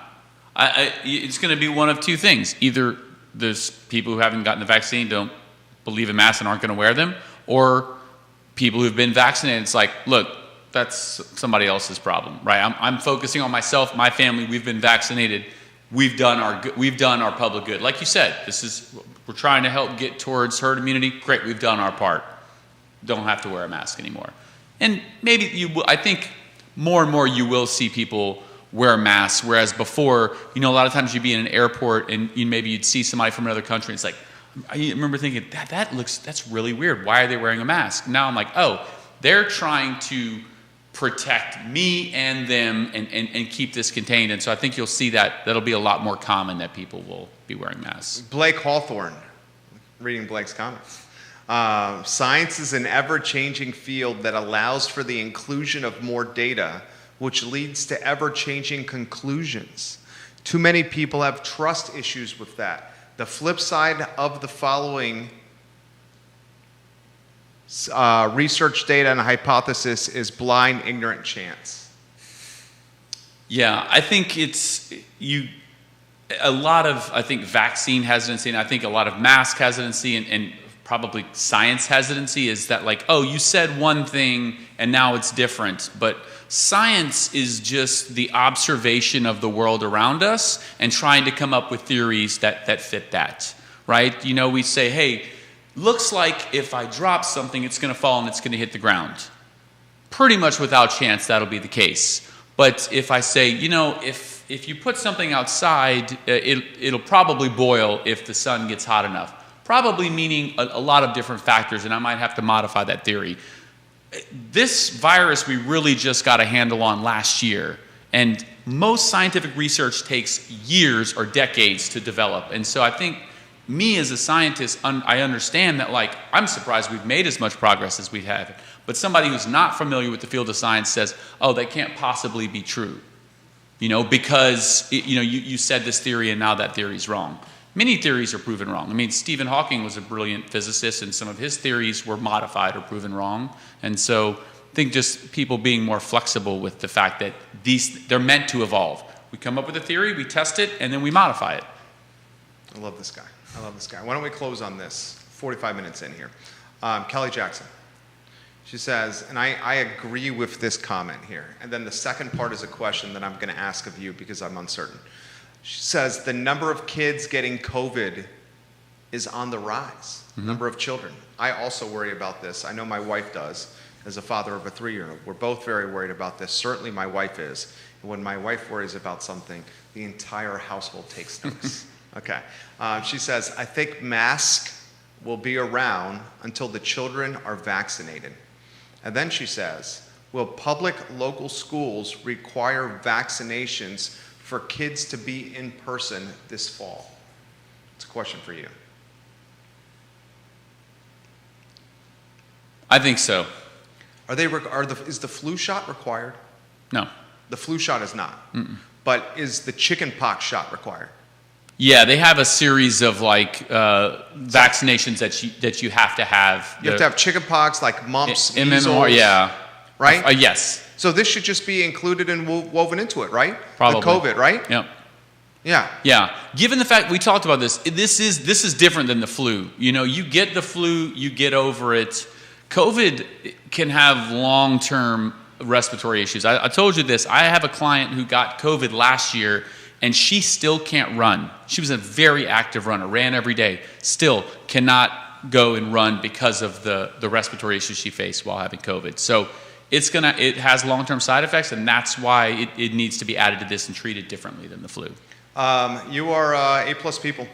No. It's going to be one of two things. Either there's people who haven't gotten the vaccine, don't believe in masks and aren't going to wear them, or people who've been vaccinated, it's like, look, that's somebody else's problem, right? I'm focusing on myself, my family, we've been vaccinated. We've done our public good. Like you said, we're trying to help get towards herd immunity. Great, we've done our part. Don't have to wear a mask anymore. And maybe I think more and more you will see people wear masks, whereas before, a lot of times you'd be in an airport and maybe you'd see somebody from another country. And it's like, I remember thinking, that's really weird. Why are they wearing a mask? Now I'm like, oh, they're trying to protect me and them and keep this contained. And so I think you'll see that'll be a lot more common that people will be wearing masks. Blake Hawthorne, reading Blake's comments. Science is an ever-changing field that allows for the inclusion of more data, which leads to ever-changing conclusions. Too many people have trust issues with that. The flip side of the following research data and hypothesis is blind, ignorant chance. Yeah, I think a lot of vaccine hesitancy, and I think a lot of mask hesitancy and probably science hesitancy is that like, oh, you said one thing and now it's different. But science is just the observation of the world around us and trying to come up with theories that fit that, right? We say, hey, looks like if I drop something, it's going to fall and it's going to hit the ground. Pretty much without chance, that'll be the case. But if I say, if you put something outside, it'll probably boil if the sun gets hot enough. Probably meaning a lot of different factors, and I might have to modify that theory. This virus we really just got a handle on last year, and most scientific research takes years or decades to develop. And so I think me as a scientist, I understand that, like, I'm surprised we've made as much progress as we have. But somebody who's not familiar with the field of science says, oh, that can't possibly be true, because you said this theory and now that theory is wrong. Many theories are proven wrong. I mean, Stephen Hawking was a brilliant physicist, and some of his theories were modified or proven wrong. And so I think just people being more flexible with the fact that they're meant to evolve. We come up with a theory, we test it, and then we modify it. I love this guy. Why don't we close on this? 45 minutes in here. Kelly Jackson. She says, and I agree with this comment here. And then the second part is a question that I'm going to ask of you because I'm uncertain. She says the number of kids getting COVID is on the rise. Mm-hmm. Number of children. I also worry about this. I know my wife does, as a father of a 3-year-old. We're both very worried about this. Certainly my wife is. And when my wife worries about something, the entire household takes notice. Okay. She says, I think masks will be around until the children are vaccinated. And then she says, will public local schools require vaccinations for kids to be in person this fall? It's a question for you. I think so. Is the flu shot required? No. The flu shot is not. Mm-mm. But is the chicken pox shot required? Yeah, they have a series of vaccinations that you have to have. You have to have chicken pox, like mumps, measles. MMR, yeah. Right? Yes. So this should just be included and woven into it, right? Probably. The COVID, right? Yep. Yeah. Yeah. Given the fact we talked about this is different than the flu. You get the flu, you get over it. COVID can have long-term respiratory issues. I told you this. I have a client who got COVID last year, and she still can't run. She was a very active runner, ran every day, still cannot go and run because of the respiratory issues she faced while having COVID. So it has long-term side effects, and that's why it needs to be added to this and treated differently than the flu. You are A+ people.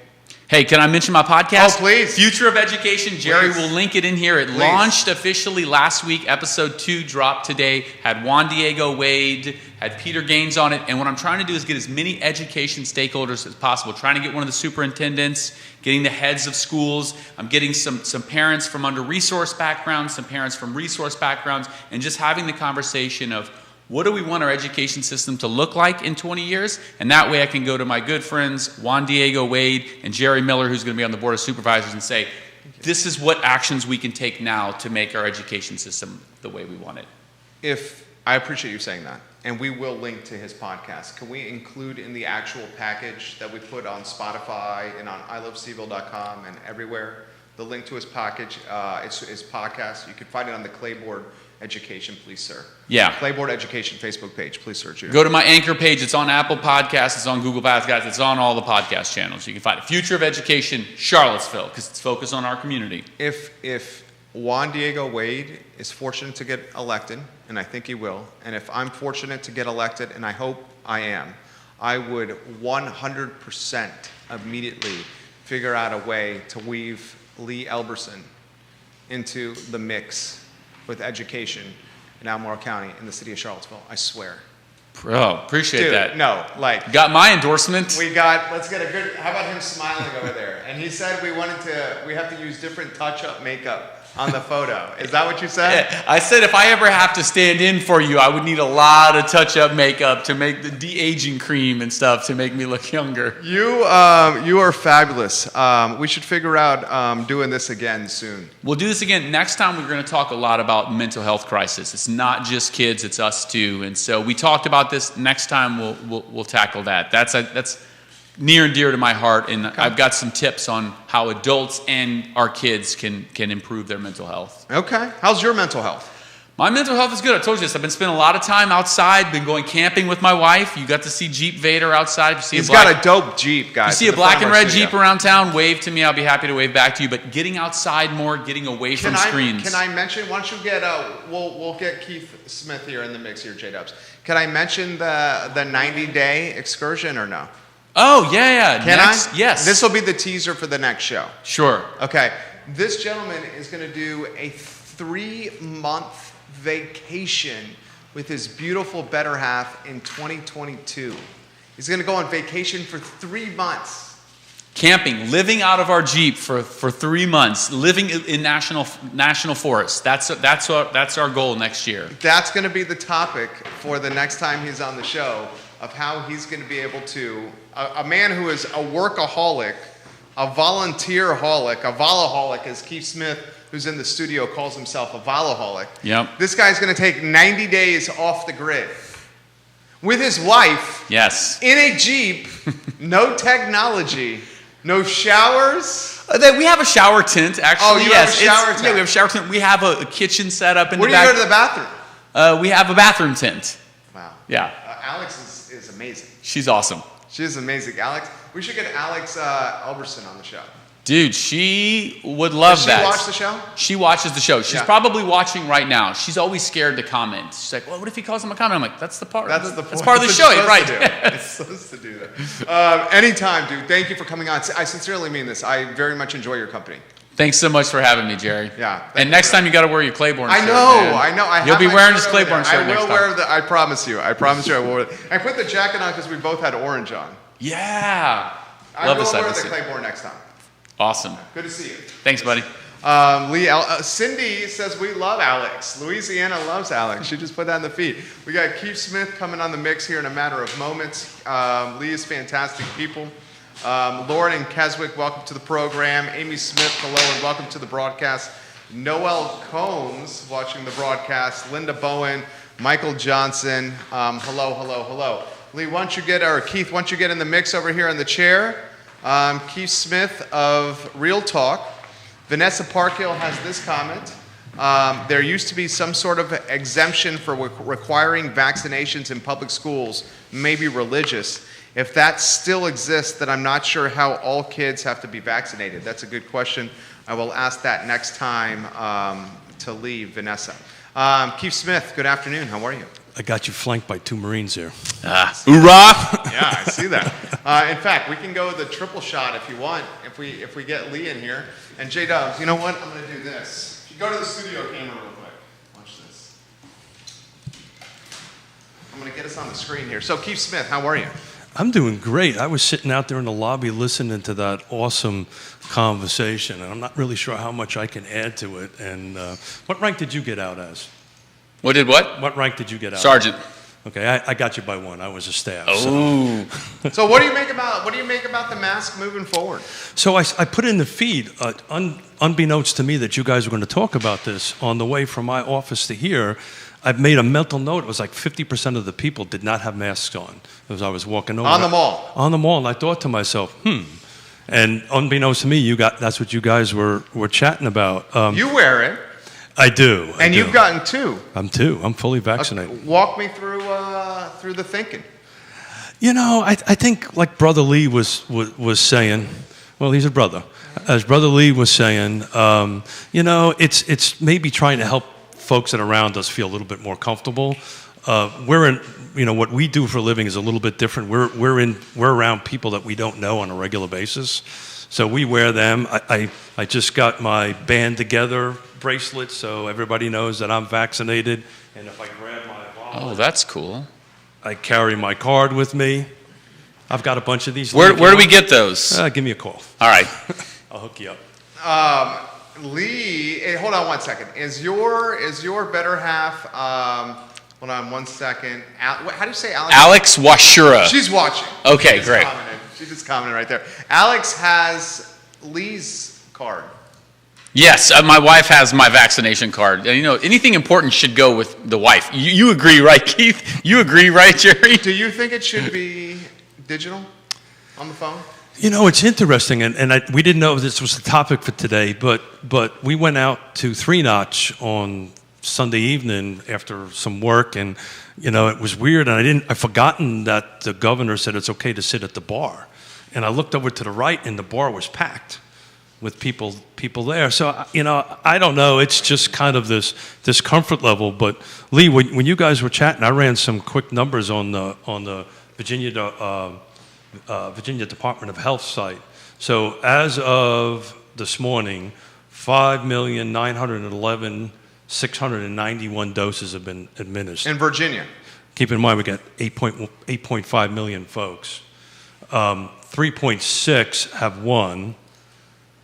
Hey, can I mention my podcast? Oh, please. Future of Education. Jerry Please. will link it in here. It Please. launched officially last week. Episode 2 dropped today. Had Juan Diego Wade, had Peter Gaines on it. And what I'm trying to do is get as many education stakeholders as possible. Trying to get one of the superintendents, getting the heads of schools. I'm getting some parents from under-resourced backgrounds, some parents from resource backgrounds, and just having the conversation of, what do we want our education system to look like in 20 years? And that way I can go to my good friends, Juan Diego Wade and Jerry Miller, who's going to be on the Board of Supervisors, and say, this is what actions we can take now to make our education system the way we want it. If I appreciate you saying that. And we will link to his podcast. Can we include in the actual package that we put on Spotify and on iloveseville.com and everywhere, the link to his package, his podcast? You can find it on the Clayboard Education, please, sir. Yeah. Clayboard Education Facebook page. Please search it. Go to my Anchor page. It's on Apple Podcasts. It's on Google Podcasts. It's on all the podcast channels. You can find it. Future of Education, Charlottesville, because it's focused on our community. If Juan Diego Wade is fortunate to get elected, and I think he will, and if I'm fortunate to get elected, and I hope I am, I would 100% immediately figure out a way to weave Lee Elberson into the mix with education in Albemarle County in the city of Charlottesville. I swear. Bro, appreciate Dude, that. no, like, Got my endorsement. let's get a good, how about him smiling over there? And he said we have to use different touch-up makeup on the photo. Is that what you said? Yeah, I said if I ever have to stand in for you, I would need a lot of touch-up makeup to make the de-aging cream and stuff to make me look younger. You are fabulous. We should figure out doing this again soon. We'll do this again. Next time we're going to talk a lot about mental health crisis. It's not just kids, it's us too. And so we talked about this. Next time we'll tackle that. That's near and dear to my heart, and okay. I've got some tips on how adults and our kids can improve their mental health. Okay. How's your mental health? My mental health is good. I told you this. I've been spending a lot of time outside, been going camping with my wife. You got to see Jeep Vader outside. He's got a dope Jeep, guys. You see a black and red Jeep around town, wave to me. I'll be happy to wave back to you. But getting outside more, getting away from screens. Can I mention, why don't you get, we'll get Keith Smith here in the mix here, J-Dubs. Can I mention the 90-day excursion or no? Oh, yeah. Can I? Yes. This will be the teaser for the next show. Sure. Okay. This gentleman is going to do a 3-month vacation with his beautiful better half in 2022. He's going to go on vacation for 3 months. Camping, living out of our Jeep for 3 months, living in national forests. That's our goal next year. That's going to be the topic for the next time he's on the show, of how he's going to be able to, a man who is a workaholic, a volunteer-holic, a volaholic, as Keith Smith, who's in the studio, calls himself a volaholic. Yep. This guy's going to take 90 days off the grid with his wife. Yes. In a Jeep, no technology, no showers. We have a shower tent, actually. Oh, you have a shower tent? Yeah, we have a shower tent. We have a kitchen set up in Where the back. Where do you go to the bathroom? We have a bathroom tent. Wow. Yeah. Alex is amazing. She's awesome. She's amazing. Alex, we should get Alex Elberson on the show. Dude, she would love that. Does she watch the show? She watches the show. She's probably watching right now. She's always scared to comment. She's like, well, what if he calls him a comment? I'm like, that's the part. That's part of the show, right? It's supposed to do that. Anytime, dude. Thank you for coming on. I sincerely mean this. I very much enjoy your company. Thanks so much for having me, Jerry. Yeah. And next time you got to wear your Claiborne shirt. I know. You'll be wearing this Claiborne shirt next time. I will wear I promise you. I will wear it. I put the jacket on because we both had orange on. Yeah. I will wear the Claiborne next time. Awesome. Good to see you. Thanks, buddy. Cindy says we love Alex. Louisiana loves Alex. She just put that in the feed. We got Keith Smith coming on the mix here in a matter of moments. Lee is fantastic people. Lauren and Keswick, welcome to the program. Amy Smith, hello and welcome to the broadcast. Noel Combs watching the broadcast. Linda Bowen, Michael Johnson, hello. Lee, Keith, why don't you get in the mix over here in the chair? Keith Smith of Real Talk. Vanessa Parkhill has this comment. There used to be some sort of exemption for requiring vaccinations in public schools, maybe religious. If that still exists, then I'm not sure how all kids have to be vaccinated. That's a good question. I will ask that next time to Lee, Vanessa. Keith Smith, good afternoon. How are you? I got you flanked by 2 Marines here. Hoorah! Yeah, I see that. In fact, we can go the triple shot if you want, if we get Lee in here. And J-Dubs, you know what? I'm going to do this. If you go to the studio camera real quick. Watch this. I'm going to get us on the screen here. So, Keith Smith, how are you? I'm doing great. I was sitting out there in the lobby listening to that awesome conversation, and I'm not really sure how much I can add to it. And what rank did you get out as? What did what? What rank did you get out? Sergeant. Okay, I got you by 1. I was a staff. Oh. So what do you make about the mask moving forward? So I put in the feed, unbeknownst to me that you guys were going to talk about this, on the way from my office to here. I've made a mental note. It was like 50% of the people did not have masks on as I was walking over. On the mall. On the mall, and I thought to myself, And unbeknownst to me, that's what you guys were chatting about. You wear it, I do. and you've gotten two. I'm fully vaccinated. Walk me through the thinking. You know, I think like Brother Lee was saying, well, he's a brother. As Brother Lee was saying, you know, it's maybe trying to help folks that are around us feel a little bit more comfortable. We're in, you know, what we do for a living is a little bit different. We're around people that we don't know on a regular basis, so we wear them. I just got my Band Together bracelet, so everybody knows that I'm vaccinated. And if I grab my wallet, Oh, that's cool. I carry my card with me. I've got a bunch of these. Where do we get those? Give me a call. All right. I'll hook you up. Lee, hold on one second. Is your better half? Hold on one second. How do you say Alex? Alex Washura. She's watching. Okay, She just great. commented. She just commented right there. Alex has Lee's card. Yes, my wife has my vaccination card. You know, anything important should go with the wife. You agree, right, Keith? You agree, right, Jerry? Do you think it should be digital on the phone? You know, it's interesting, and we didn't know this was the topic for today, but we went out to Three Notch on Sunday evening after some work, and you know, it was weird, and I'd forgotten that the governor said it's okay to sit at the bar, and I looked over to the right, and the bar was packed with people there. So you know, I don't know. It's just kind of this comfort level. But Lee, when you guys were chatting, I ran some quick numbers on the Virginia Department of Health site. So as of this morning, 5,911,691 doses have been administered. In Virginia. Keep in mind, we got 8.5 million folks. 3.6 have one.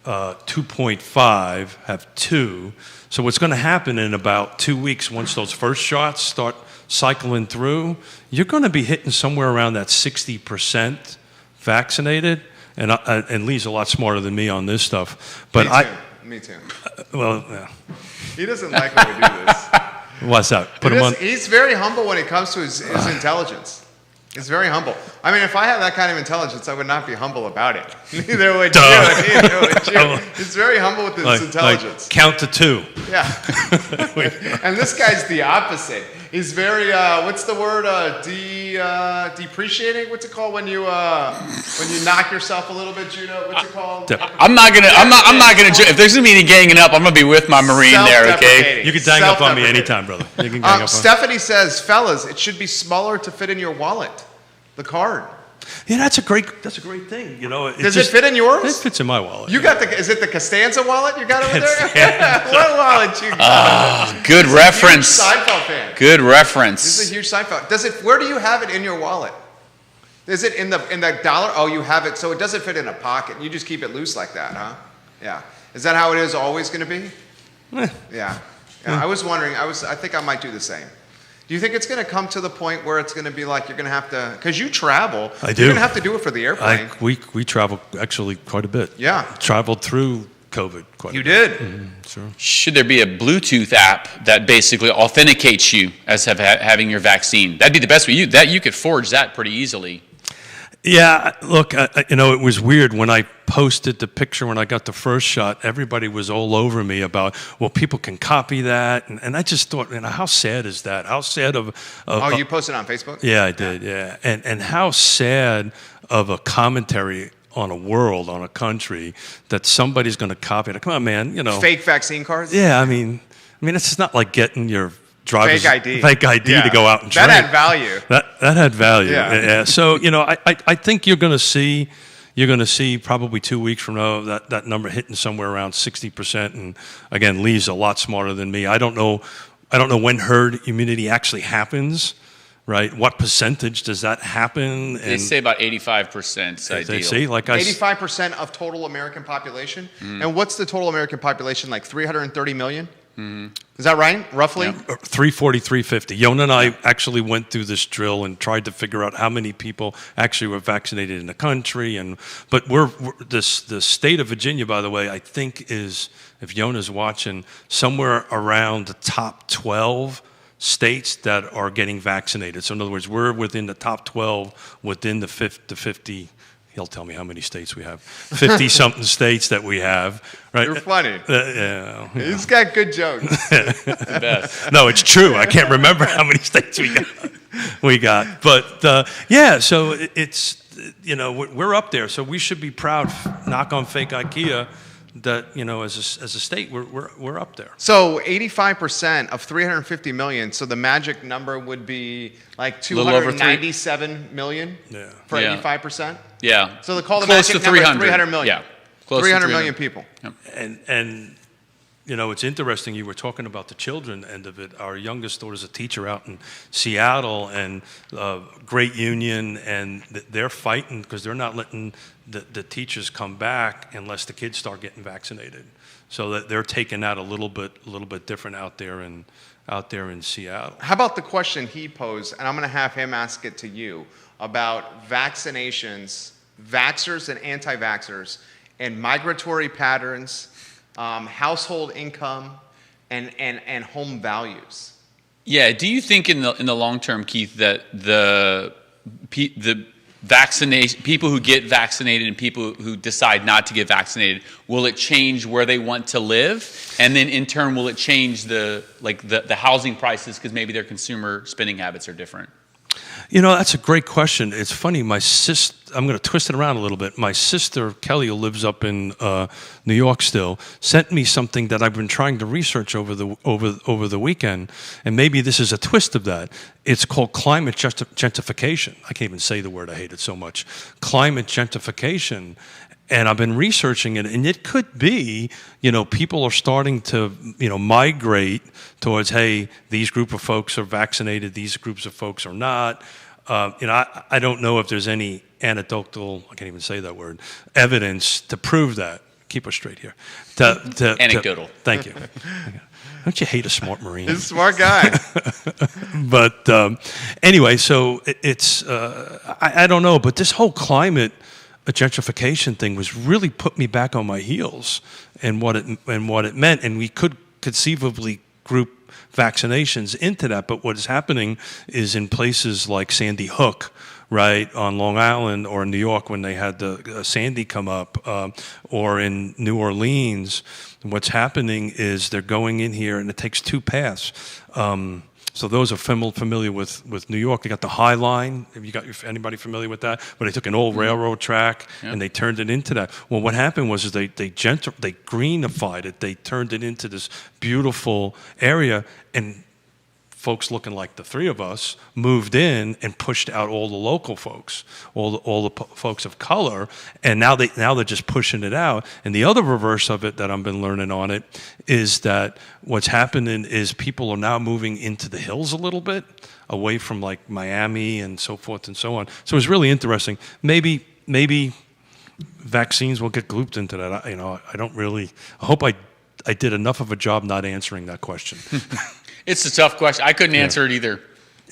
2.5 have two. So what's going to happen in about 2 weeks, once those first shots start cycling through, you're going to be hitting somewhere around that 60% vaccinated. And Lee's a lot smarter than me on this stuff. But Me too. Well, yeah. He doesn't like when we do this. What's that? Put him on. He's very humble when it comes to his intelligence. He's very humble. I mean, if I had that kind of intelligence, I would not be humble about it. Neither would you. Neither would you. He's very humble with his intelligence. Like, count to two. Yeah. And this guy's the opposite. He's very, what's the word? Depreciating? What's it called when you knock yourself a little bit, Judo? What's it called? I'm not gonna. If there's gonna be any ganging up, I'm gonna be with my Marine there. Okay. You can gang up on me anytime, brother. You can gang up on me. Stephanie says, fellas, it should be smaller to fit in your wallet. The card. Yeah, that's a great thing. You know, Does it fit in yours? It fits in my wallet. You got is it the Costanza wallet you got over there? What wallet you got? Good reference. Seinfeld fan. Good reference. This is a huge Seinfeld. Where do you have it in your wallet? Is it in the dollar? Oh, you have it. So it doesn't fit in a pocket. You just keep it loose like that, huh? Yeah. Is that how it is always going to be? Yeah. I was wondering. I think I might do the same. Do you think it's going to come to the point where it's going to be like you're going to have to, because you travel, I do. You're going to have to do it for the airplane. We travel actually quite a bit. Yeah. Traveled through COVID quite a bit. You did? Mm-hmm, sure. Should there be a Bluetooth app that basically authenticates you as having your vaccine? That'd be the best way. You could forge that pretty easily. Yeah, look, you know, it was weird when I posted the picture when I got the first shot. Everybody was all over me about, well, people can copy that, and I just thought, you know, how sad is that? How sad of you posted on Facebook? Yeah, I did. Yeah, and how sad of a commentary on a world, on a country, that somebody's going to copy it. Come on, man, you know, Fake vaccine cards? Yeah, I mean, it's not like getting your driver's fake ID to go out and drink. That had value. That had value. Yeah. So you know, I think you're going to see probably 2 weeks from now that number hitting somewhere around 60%. And again, Lee's a lot smarter than me. I don't know when herd immunity actually happens. Right? What percentage does that happen? They say about 85% is ideal. They say, like 85% of total American population. And what's the total American population? Like 330 million? Is that right, roughly? Yeah. 340, 350. Yona and I actually went through this drill and tried to figure out how many people actually were vaccinated in the country. But the state of Virginia, by the way, I think is, if Yona's watching, somewhere around the top 12 states that are getting vaccinated. So in other words, we're within the top 12 within the 50. He'll tell me how many states we have. 50-something states that we have, right? You're funny. Yeah. He's got good jokes. The best. No, it's true. I can't remember how many states we got. But yeah, so it's, you know, we're up there. So we should be proud, knock on fake IKEA, that, you know, as a state, we're up there. So 85% of 350 million. So the magic number would be like Little over 297 million Yeah. for Yeah. 85%. Yeah. So they call the close magic to number 300. 300 million. Yeah. Close 300 to million people. And you know, it's interesting. You were talking about the children end of it. Our youngest daughter's a teacher out in Seattle, and great union, and they're fighting because they're not letting the teachers come back unless the kids start getting vaccinated. So that they're taking that a little bit different out there in Seattle. How about the question he posed, and I'm going to have him ask it to you, about vaccinations, vaxxers and anti-vaxxers, and migratory patterns, household income, and home values. Yeah. Do you think in the long term, Keith, that the vaccination people who get vaccinated and people who decide not to get vaccinated, will it change where they want to live, and then in turn will it change the housing prices because maybe their consumer spending habits are different? You know, that's a great question. It's funny. My sister, I'm going to twist it around a little bit. My sister, Kelly, who lives up in New York still, sent me something that I've been trying to research over the weekend, and maybe this is a twist of that. It's called climate gentrification. I can't even say the word. I hate it so much. Climate gentrification. And I've been researching it, and it could be, you know, people are starting to, you know, migrate towards, hey, these group of folks are vaccinated, these groups of folks are not. You know, I don't know if there's any anecdotal, I can't even say that word, evidence to prove that. Keep us straight here. Anecdotal. Thank you. Don't you hate a smart Marine? He's a smart guy. But anyway, so it's, I don't know, but this whole climate gentrification thing was really put me back on my heels and what it meant, and we could conceivably group vaccinations into that. But what is happening is in places like Sandy Hook, right, on Long Island, or in New York when they had the Sandy come up, or in New Orleans, what's happening is they're going in here, and it takes two paths. So those are familiar with New York. They got the High Line. Have you got anybody familiar with that? Where they took an old railroad track and they turned it into that. Well, what happened was they greenified it. They turned it into this beautiful area, and folks looking like the three of us moved in and pushed out all the local folks, all the folks of color, and now they're just pushing it out. And the other reverse of it that I've been learning on it is that what's happening is people are now moving into the hills a little bit, away from like Miami and so forth and so on. So it's really interesting. Maybe vaccines will get grouped into that. You know, I hope I did enough of a job not answering that question. It's a tough question. I couldn't answer it either.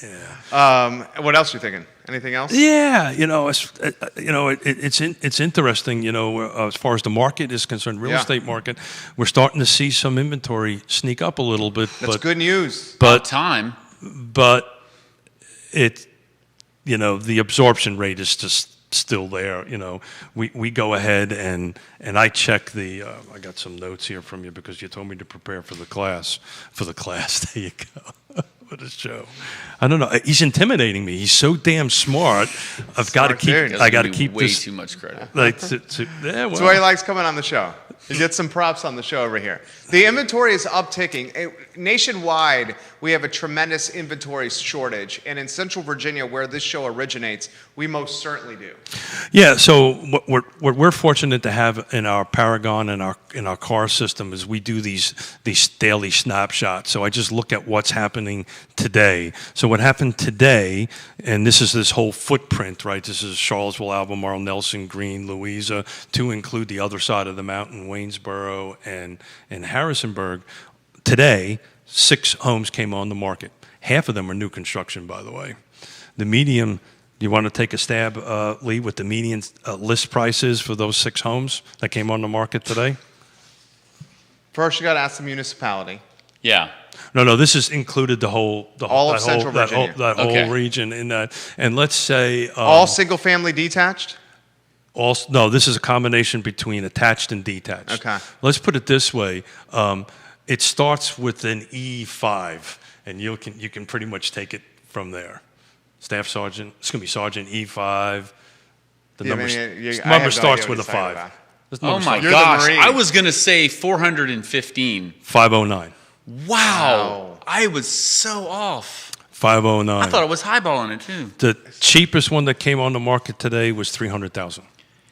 Yeah. What else are you thinking? Anything else? Yeah, you know, it's interesting. You know, as far as the market is concerned, real estate market, we're starting to see some inventory sneak up a little bit. That's good news. About time. But you know, the absorption rate is just still there. You know, we go ahead and I check the. I got some notes here from you because you told me to prepare for the class. There you go. What a show! I don't know. He's intimidating me. He's so damn smart. I've got to keep. dude. I got to keep way this. too much credit. Like, yeah, That's well, why he likes coming on the show. He gets some props on the show over here. The inventory is upticking. Nationwide, we have a tremendous inventory shortage. And in Central Virginia, where this show originates, we most certainly do. Yeah, so what we're fortunate to have in our Paragon and in our car system is we do these daily snapshots. So I just look at what's happening today. So what happened today, and this is this whole footprint, right? This is Charlottesville, Albemarle, Nelson, Green, Louisa, to include the other side of the mountain, Waynesboro and Harrisonburg. Today, 6 homes came on the market. Half of them are new construction, by the way. The median. Do you want to take a stab, Lee, with the median list prices for those 6 homes that came on the market today? First, you got to ask the municipality. Yeah. No. This is included the whole, All of Central Virginia. that Okay. whole region in that. And let's say All single-family detached? no, this is a combination between attached and detached. Okay. Let's put it this way: it starts with an E5, and you can pretty much take it from there. Staff sergeant, it's going to be sergeant E5. The Yeah, I number, mean, this I have no number starts idea what with a he's talking 5. about. This Oh number my starts- You're the gosh! Marine. I was gonna say 415. 509. Wow! I was so off. 509. I thought it was highballing it too. The cheapest one that came on the market today was 300,000.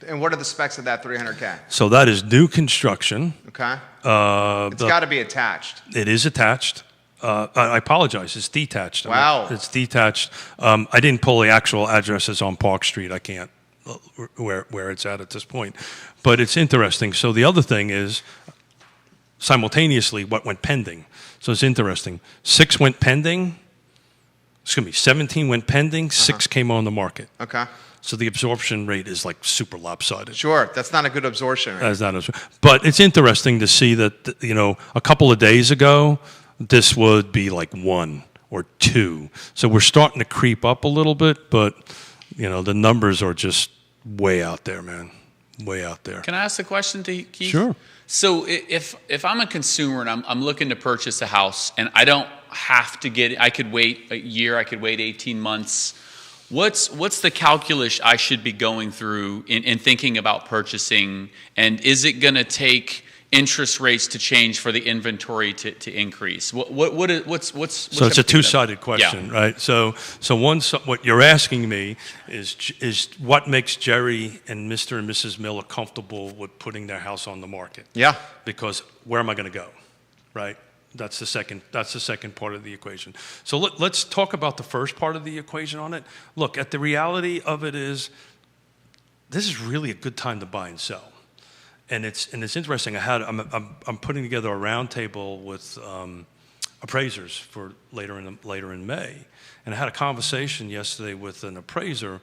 And what are the specs of that 300K? So that is new construction. Okay. It's The- got to be attached. It is attached. I apologize. It's detached. Wow. It's detached. I didn't pull the actual addresses on Park Street. I can't where it's at this point. But it's interesting. So the other thing is simultaneously what went pending. So it's interesting. 6 went pending. Excuse me. 17 went pending. 6 came on the market. Okay. So the absorption rate is like super lopsided. Sure. That's not a good absorption rate. As that is. But it's interesting to see that, a couple of days ago, this would be like 1 or 2. So we're starting to creep up a little bit, but, the numbers are just way out there, man. Way out there. Can I ask a question to Keith? Sure. So if I'm a consumer and I'm looking to purchase a house and I don't have to get it, I could wait a year, I could wait 18 months. What's the calculus I should be going through in thinking about purchasing? And is it going to take interest rates to change for the inventory to increase? What's So it's a two-sided question, Yeah. right? So what you're asking me is what makes Jerry and Mr. and Mrs. Miller comfortable with putting their house on the market? Yeah. Because where am I going to go, right? That's the second part of the equation. So let's talk about the first part of the equation on it. Look, the reality of it is, this is really a good time to buy and sell, and it's interesting. I'm putting together a roundtable with appraisers for later in May, and I had a conversation yesterday with an appraiser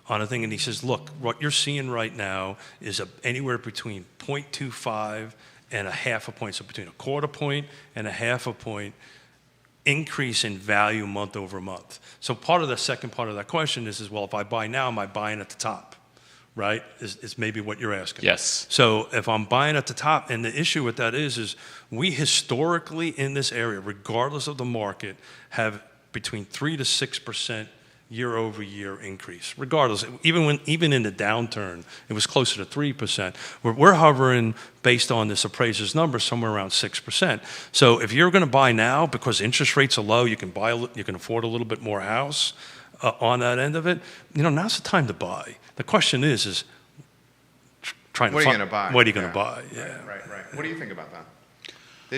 on a thing, and he says, look, what you're seeing right now is anywhere between 0.25 and a half a point, so between a quarter point and a half a point increase in value month over month. So part of the second part of that question is well, if I buy now, am I buying at the top, right? Is maybe what you're asking. Yes. So if I'm buying at the top, and the issue with that is we historically in this area, regardless of the market, have between 3 to 6% year-over-year increase. Regardless, even in the downturn, it was closer to 3%. We're hovering based on this appraiser's number somewhere around 6%. So if you're going to buy now because interest rates are low, you can afford a little bit more house on that end of it. Now's the time to buy. The question is trying to What are you going to buy? What are you going Yeah. to buy? Yeah. Right. What do you think about that?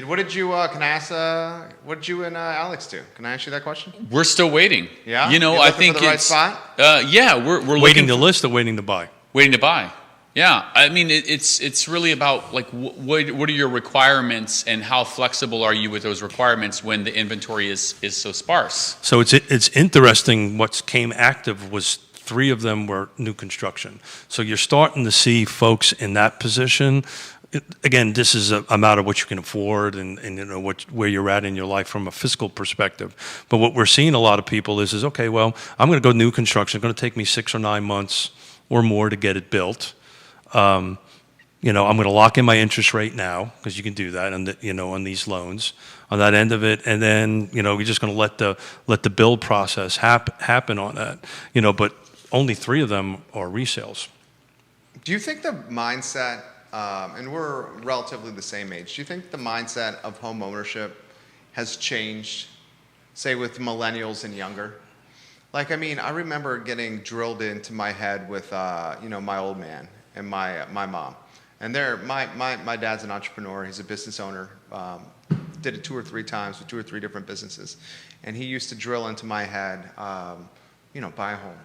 What did you and Alex do? Can I ask you that question? We're still waiting. Yeah? You know, You're I looking think for the right it's spot? Yeah, we're Waiting looking to list or waiting to buy? waiting to buy. Yeah, I mean it's really about like what are your requirements and how flexible are you with those requirements when the inventory is so sparse. So it's interesting. What came active was 3 of them were new construction. So you're starting to see folks in that position. Again, this is a matter of what you can afford and where you're at in your life from a fiscal perspective. But what we're seeing a lot of people is okay, well, I'm going to go new construction. It's going to take me 6 or 9 months or more to get it built. I'm going to lock in my interest rate now because you can do that on these loans on that end of it, and then we're just going to let the build process happen on that. But only 3 of them are resales. Do you think the mindset, and we're relatively the same age, do you think the mindset of home ownership has changed, say, with millennials and younger? Like, I remember getting drilled into my head with, my old man and my mom. And my dad's an entrepreneur. He's a business owner. Did it 2 or 3 times with 2 or 3 different businesses. And he used to drill into my head, buy a home,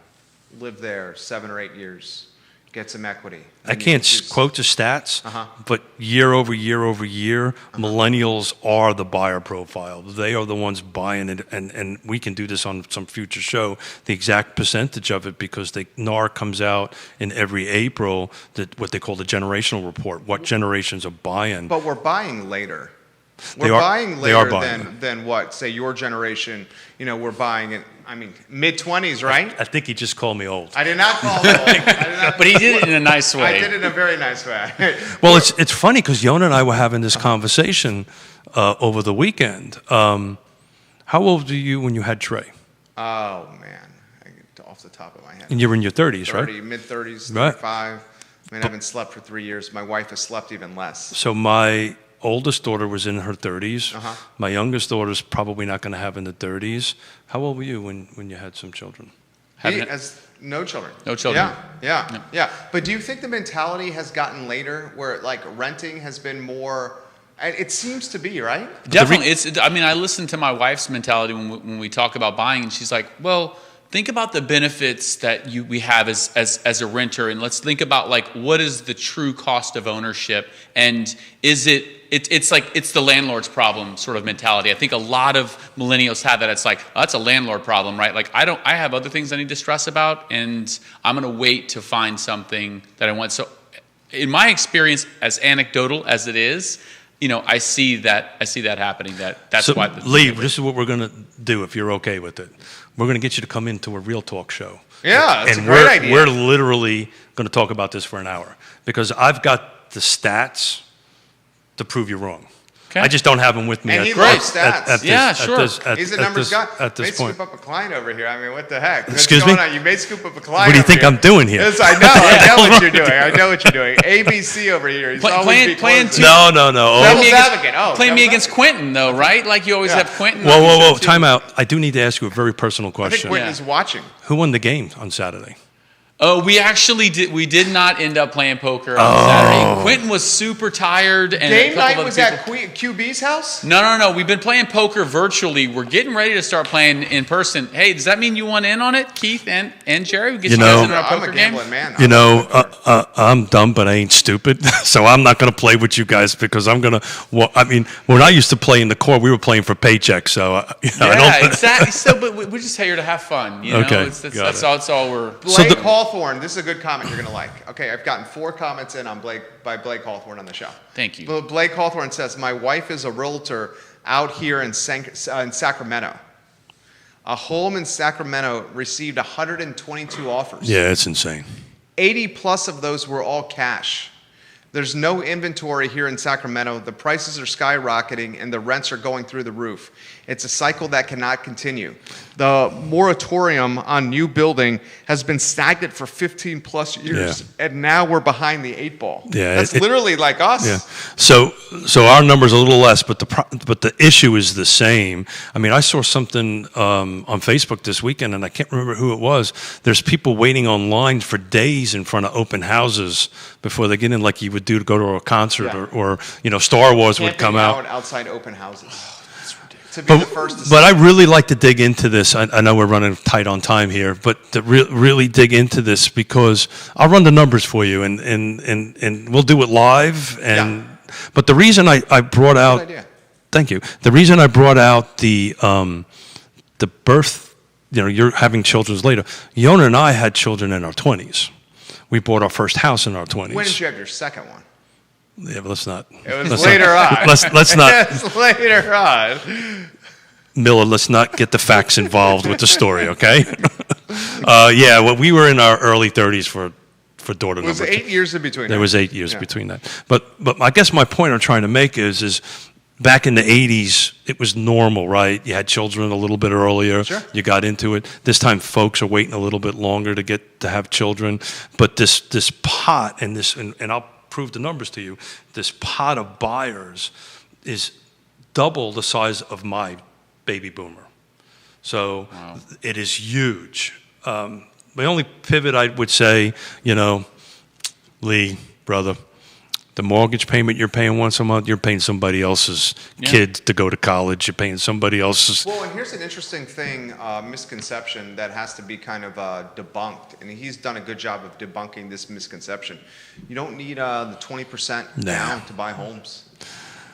live there 7 or 8 years, get some equity. I can't quote the stats, but year over year over year, millennials are the buyer profile. They are the ones buying it, and we can do this on some future show, the exact percentage of it, because NAR comes out in every April, what they call the generational report, what generations are buying. But we're buying later. We're buying They are later buying. than what, say, your generation, we're buying it, mid-20s, right? I think he just called me old. I did not call it old. I did not- But he did it in a nice way. I did it in a very nice way. Well, it's funny because Yona and I were having this conversation over the weekend. How old were you when you had Trey? Oh, man. Off the top of my head. And you're in your 30s, right? 30, mid-30s, Right. 35. I haven't slept for 3 years. My wife has slept even less. So my oldest daughter was in her 30s. Uh-huh. My youngest daughter's probably not going to have in the 30s. How old were you when you had some children? He Haven't- has no children. No children. Yeah. But do you think the mentality has gotten later where, like, renting has been more... It seems to be, right? Definitely. I listen to my wife's mentality when we talk about buying, and she's like, well, think about the benefits that we have as a renter, and let's think about, like, what is the true cost of ownership, and is it's like it's the landlord's problem sort of mentality. I think a lot of millennials have that. It's like, oh, that's a landlord problem, right? Like, I have other things I need to stress about, and I'm going to wait to find something that I want. So in my experience, as anecdotal as it is, I see that happening. That's So, why. Lee, this is what we're going to do if you're okay with it. We're going to get you to come into a real talk show. Yeah, that's and a great idea. We're literally going to talk about this for an hour because I've got the stats to prove you wrong. Okay. I just don't have them with me. And at, he loves at- stats. at this- Yeah, at sure. this- at- He's a at numbers this- guy. At this May point. scoop up a client over here. What the heck? What's Excuse going me? on? You may scoop up a client. What do you over think here. I'm doing here? Yes, I know. I know what you're doing. I know what you're doing. ABC over here. He's always Playing closing. two- No. Devil's Playing advocate. Oh, playing me devil's against Quentin, though, right? Like you always Yeah. have Quentin. Whoa, on your whoa, show, too. time out. I do need to ask you a very personal I think question. Quentin's watching. Who won the game on Saturday? Oh, we actually did. We did not end up playing poker on Saturday. Quentin was super tired, and a Game couple night of was other at people- QB's house? No. We've been playing poker virtually. We're getting ready to start playing in person. Hey, does that mean you want in on it, Keith and Jerry? We get You you guys know- in our I'm poker a game. gambling man. You know, I'm dumb, but I ain't stupid. So I'm not going to play with you guys because I'm going to. Well, I mean, when I used to play in the core, we were playing for paychecks. So I Yeah, don't. exactly. So, but we're just here to have fun. You know, Okay, that's got all. That's all we're. Blake the- Hawthorne. This is a good comment you're going to like. Okay, I've gotten 4 comments in on by Blake Hawthorne on the show. Thank you. But Blake Hawthorne says, my wife is a realtor out here in Sacramento. A home in Sacramento received 122 offers. Yeah, it's insane. 80 plus of those were all cash. There's no inventory here in Sacramento. The prices are skyrocketing and the rents are going through the roof. It's a cycle that cannot continue. The moratorium on new building has been stagnant for 15 plus years, and now we're behind the 8 ball. Yeah, That's literally like us. Yeah. So our number's a little less, but the issue is the same. I mean, I saw something on Facebook this weekend, and I can't remember who it was. There's people waiting online for days in front of open houses before they get in, like you would do to go to a concert, Yeah. or Star Wars would Camping come out. outside open houses. To be But, the first to but see I really like to dig into this. I know we're running tight on time here, but to really dig into this because I'll run the numbers for you, and we'll do it live. But the reason I brought out, idea. thank you. The reason I brought out the birth, you're having children later. Yona and I had children in our 20s. We bought our first house in our 20s. When did you have your second one? Yeah, but let's not. It was later on. Let's not. It's later on. Miller, let's not get the facts involved with the story, okay? Well, we were in our early 30s for daughter It was number 8 years in between. There was 8 years Yeah. between that. But I guess my point I'm trying to make is back in the 80s, it was normal, right? You had children a little bit earlier. Sure. You got into it. This time, folks are waiting a little bit longer to have children. But this pot and I'll prove the numbers to you. This pot of buyers is double the size of my baby boomer. So It is huge. The only pivot I would say, Lee, brother, the mortgage payment you're paying once a month, you're paying somebody else's kid to go to college. You're paying somebody else's. Well, and here's an interesting thing, misconception that has to be kind of debunked, and he's done a good job of debunking this misconception. You don't need the 20% down to buy homes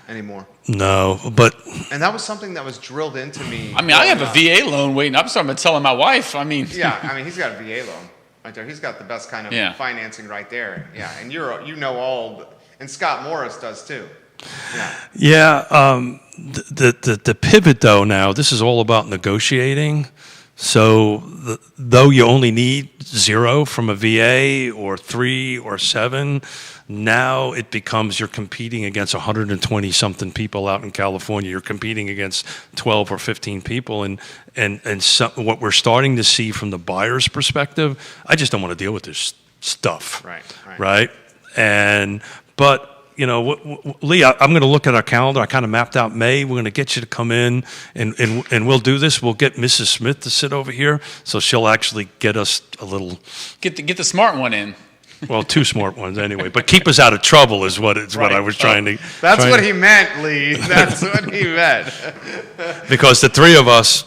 anymore. No, but And that was something that was drilled into me. I mean, I have a growing up. VA loan waiting. I'm telling my wife. I mean, Yeah, he's got a VA loan right there. He's got the best kind of Yeah. financing right there. Yeah, and you know all, and Scott Morris does too. Yeah, the pivot though now, this is all about negotiating. So though you only need 0 from a VA or 3 or 7, now it becomes you're competing against 120 something people out in California. You're competing against 12 or 15 people, and what we're starting to see from the buyer's perspective, I just don't want to deal with this stuff. Right. But you know, Lee, I'm going to look at our calendar. I kind of mapped out May. We're going to get you to come in, and we'll do this. We'll get Mrs. Smith to sit over here, so she'll actually get us a little. Get the smart one in. Well, 2 smart ones anyway, but keep us out of trouble is what I was trying to. That's what he meant, Lee. That's what he meant. Because the 3 of us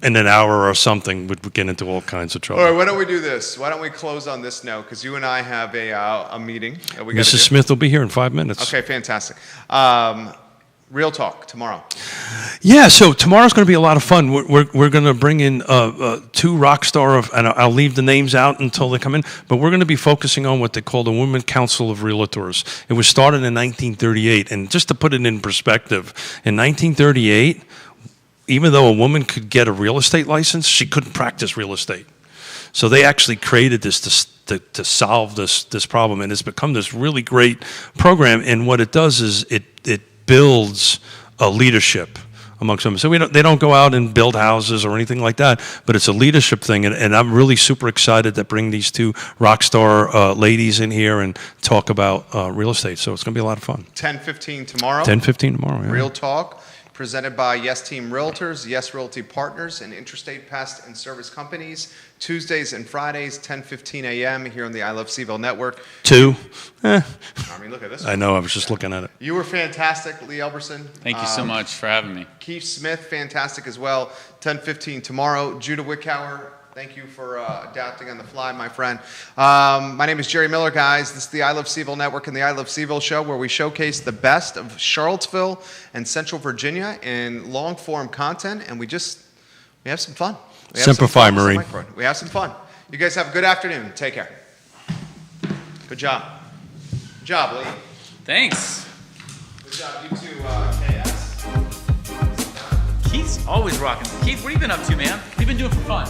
in an hour or something would get into all kinds of trouble. All right, why don't we do this? Why don't we close on this note? Because you and I have a meeting that we got to do. Mrs. Smith will be here in 5 minutes. Okay, fantastic. Real talk tomorrow. Yeah, so tomorrow's going to be a lot of fun. We're going to bring in 2 rock star, and I'll leave the names out until they come in, but we're going to be focusing on what they call the Women Council of Realtors. It was started in 1938, and just to put it in perspective, in 1938, even though a woman could get a real estate license, she couldn't practice real estate. So they actually created this to solve this problem, and it's become this really great program. And what it does is it builds a leadership amongst women. So they don't go out and build houses or anything like that, but it's a leadership thing. And I'm really super excited to bring these 2 rock star ladies in here and talk about real estate. So it's going to be a lot of fun. 10:15 tomorrow. 10:15 tomorrow. Yeah. Real talk. Presented by Yes Team Realtors, Yes Realty Partners, and Interstate Pest and Service Companies. Tuesdays and Fridays, 10:15 a.m. here on the I Love Seaville Network. 2. I mean, look at this. I know. I was just looking at it. You were fantastic, Lee Elberson. Thank you so much for having me. Keith Smith, fantastic as well. 10:15 tomorrow. Judah Wickhauer, thank you for adapting on the fly, my friend. My name is Jerry Miller, guys. This is the I Love Seaville Network and the I Love Seaville Show, where we showcase the best of Charlottesville and Central Virginia in long-form content, and we have some fun. Semper Fi, Marine. We have some fun. You guys have a good afternoon. Take care. Good job. Good job, Lee. Thanks. Good job, you too, KS. Keith's always rocking. Keith, what have you been up to, man? What have you been doing for fun?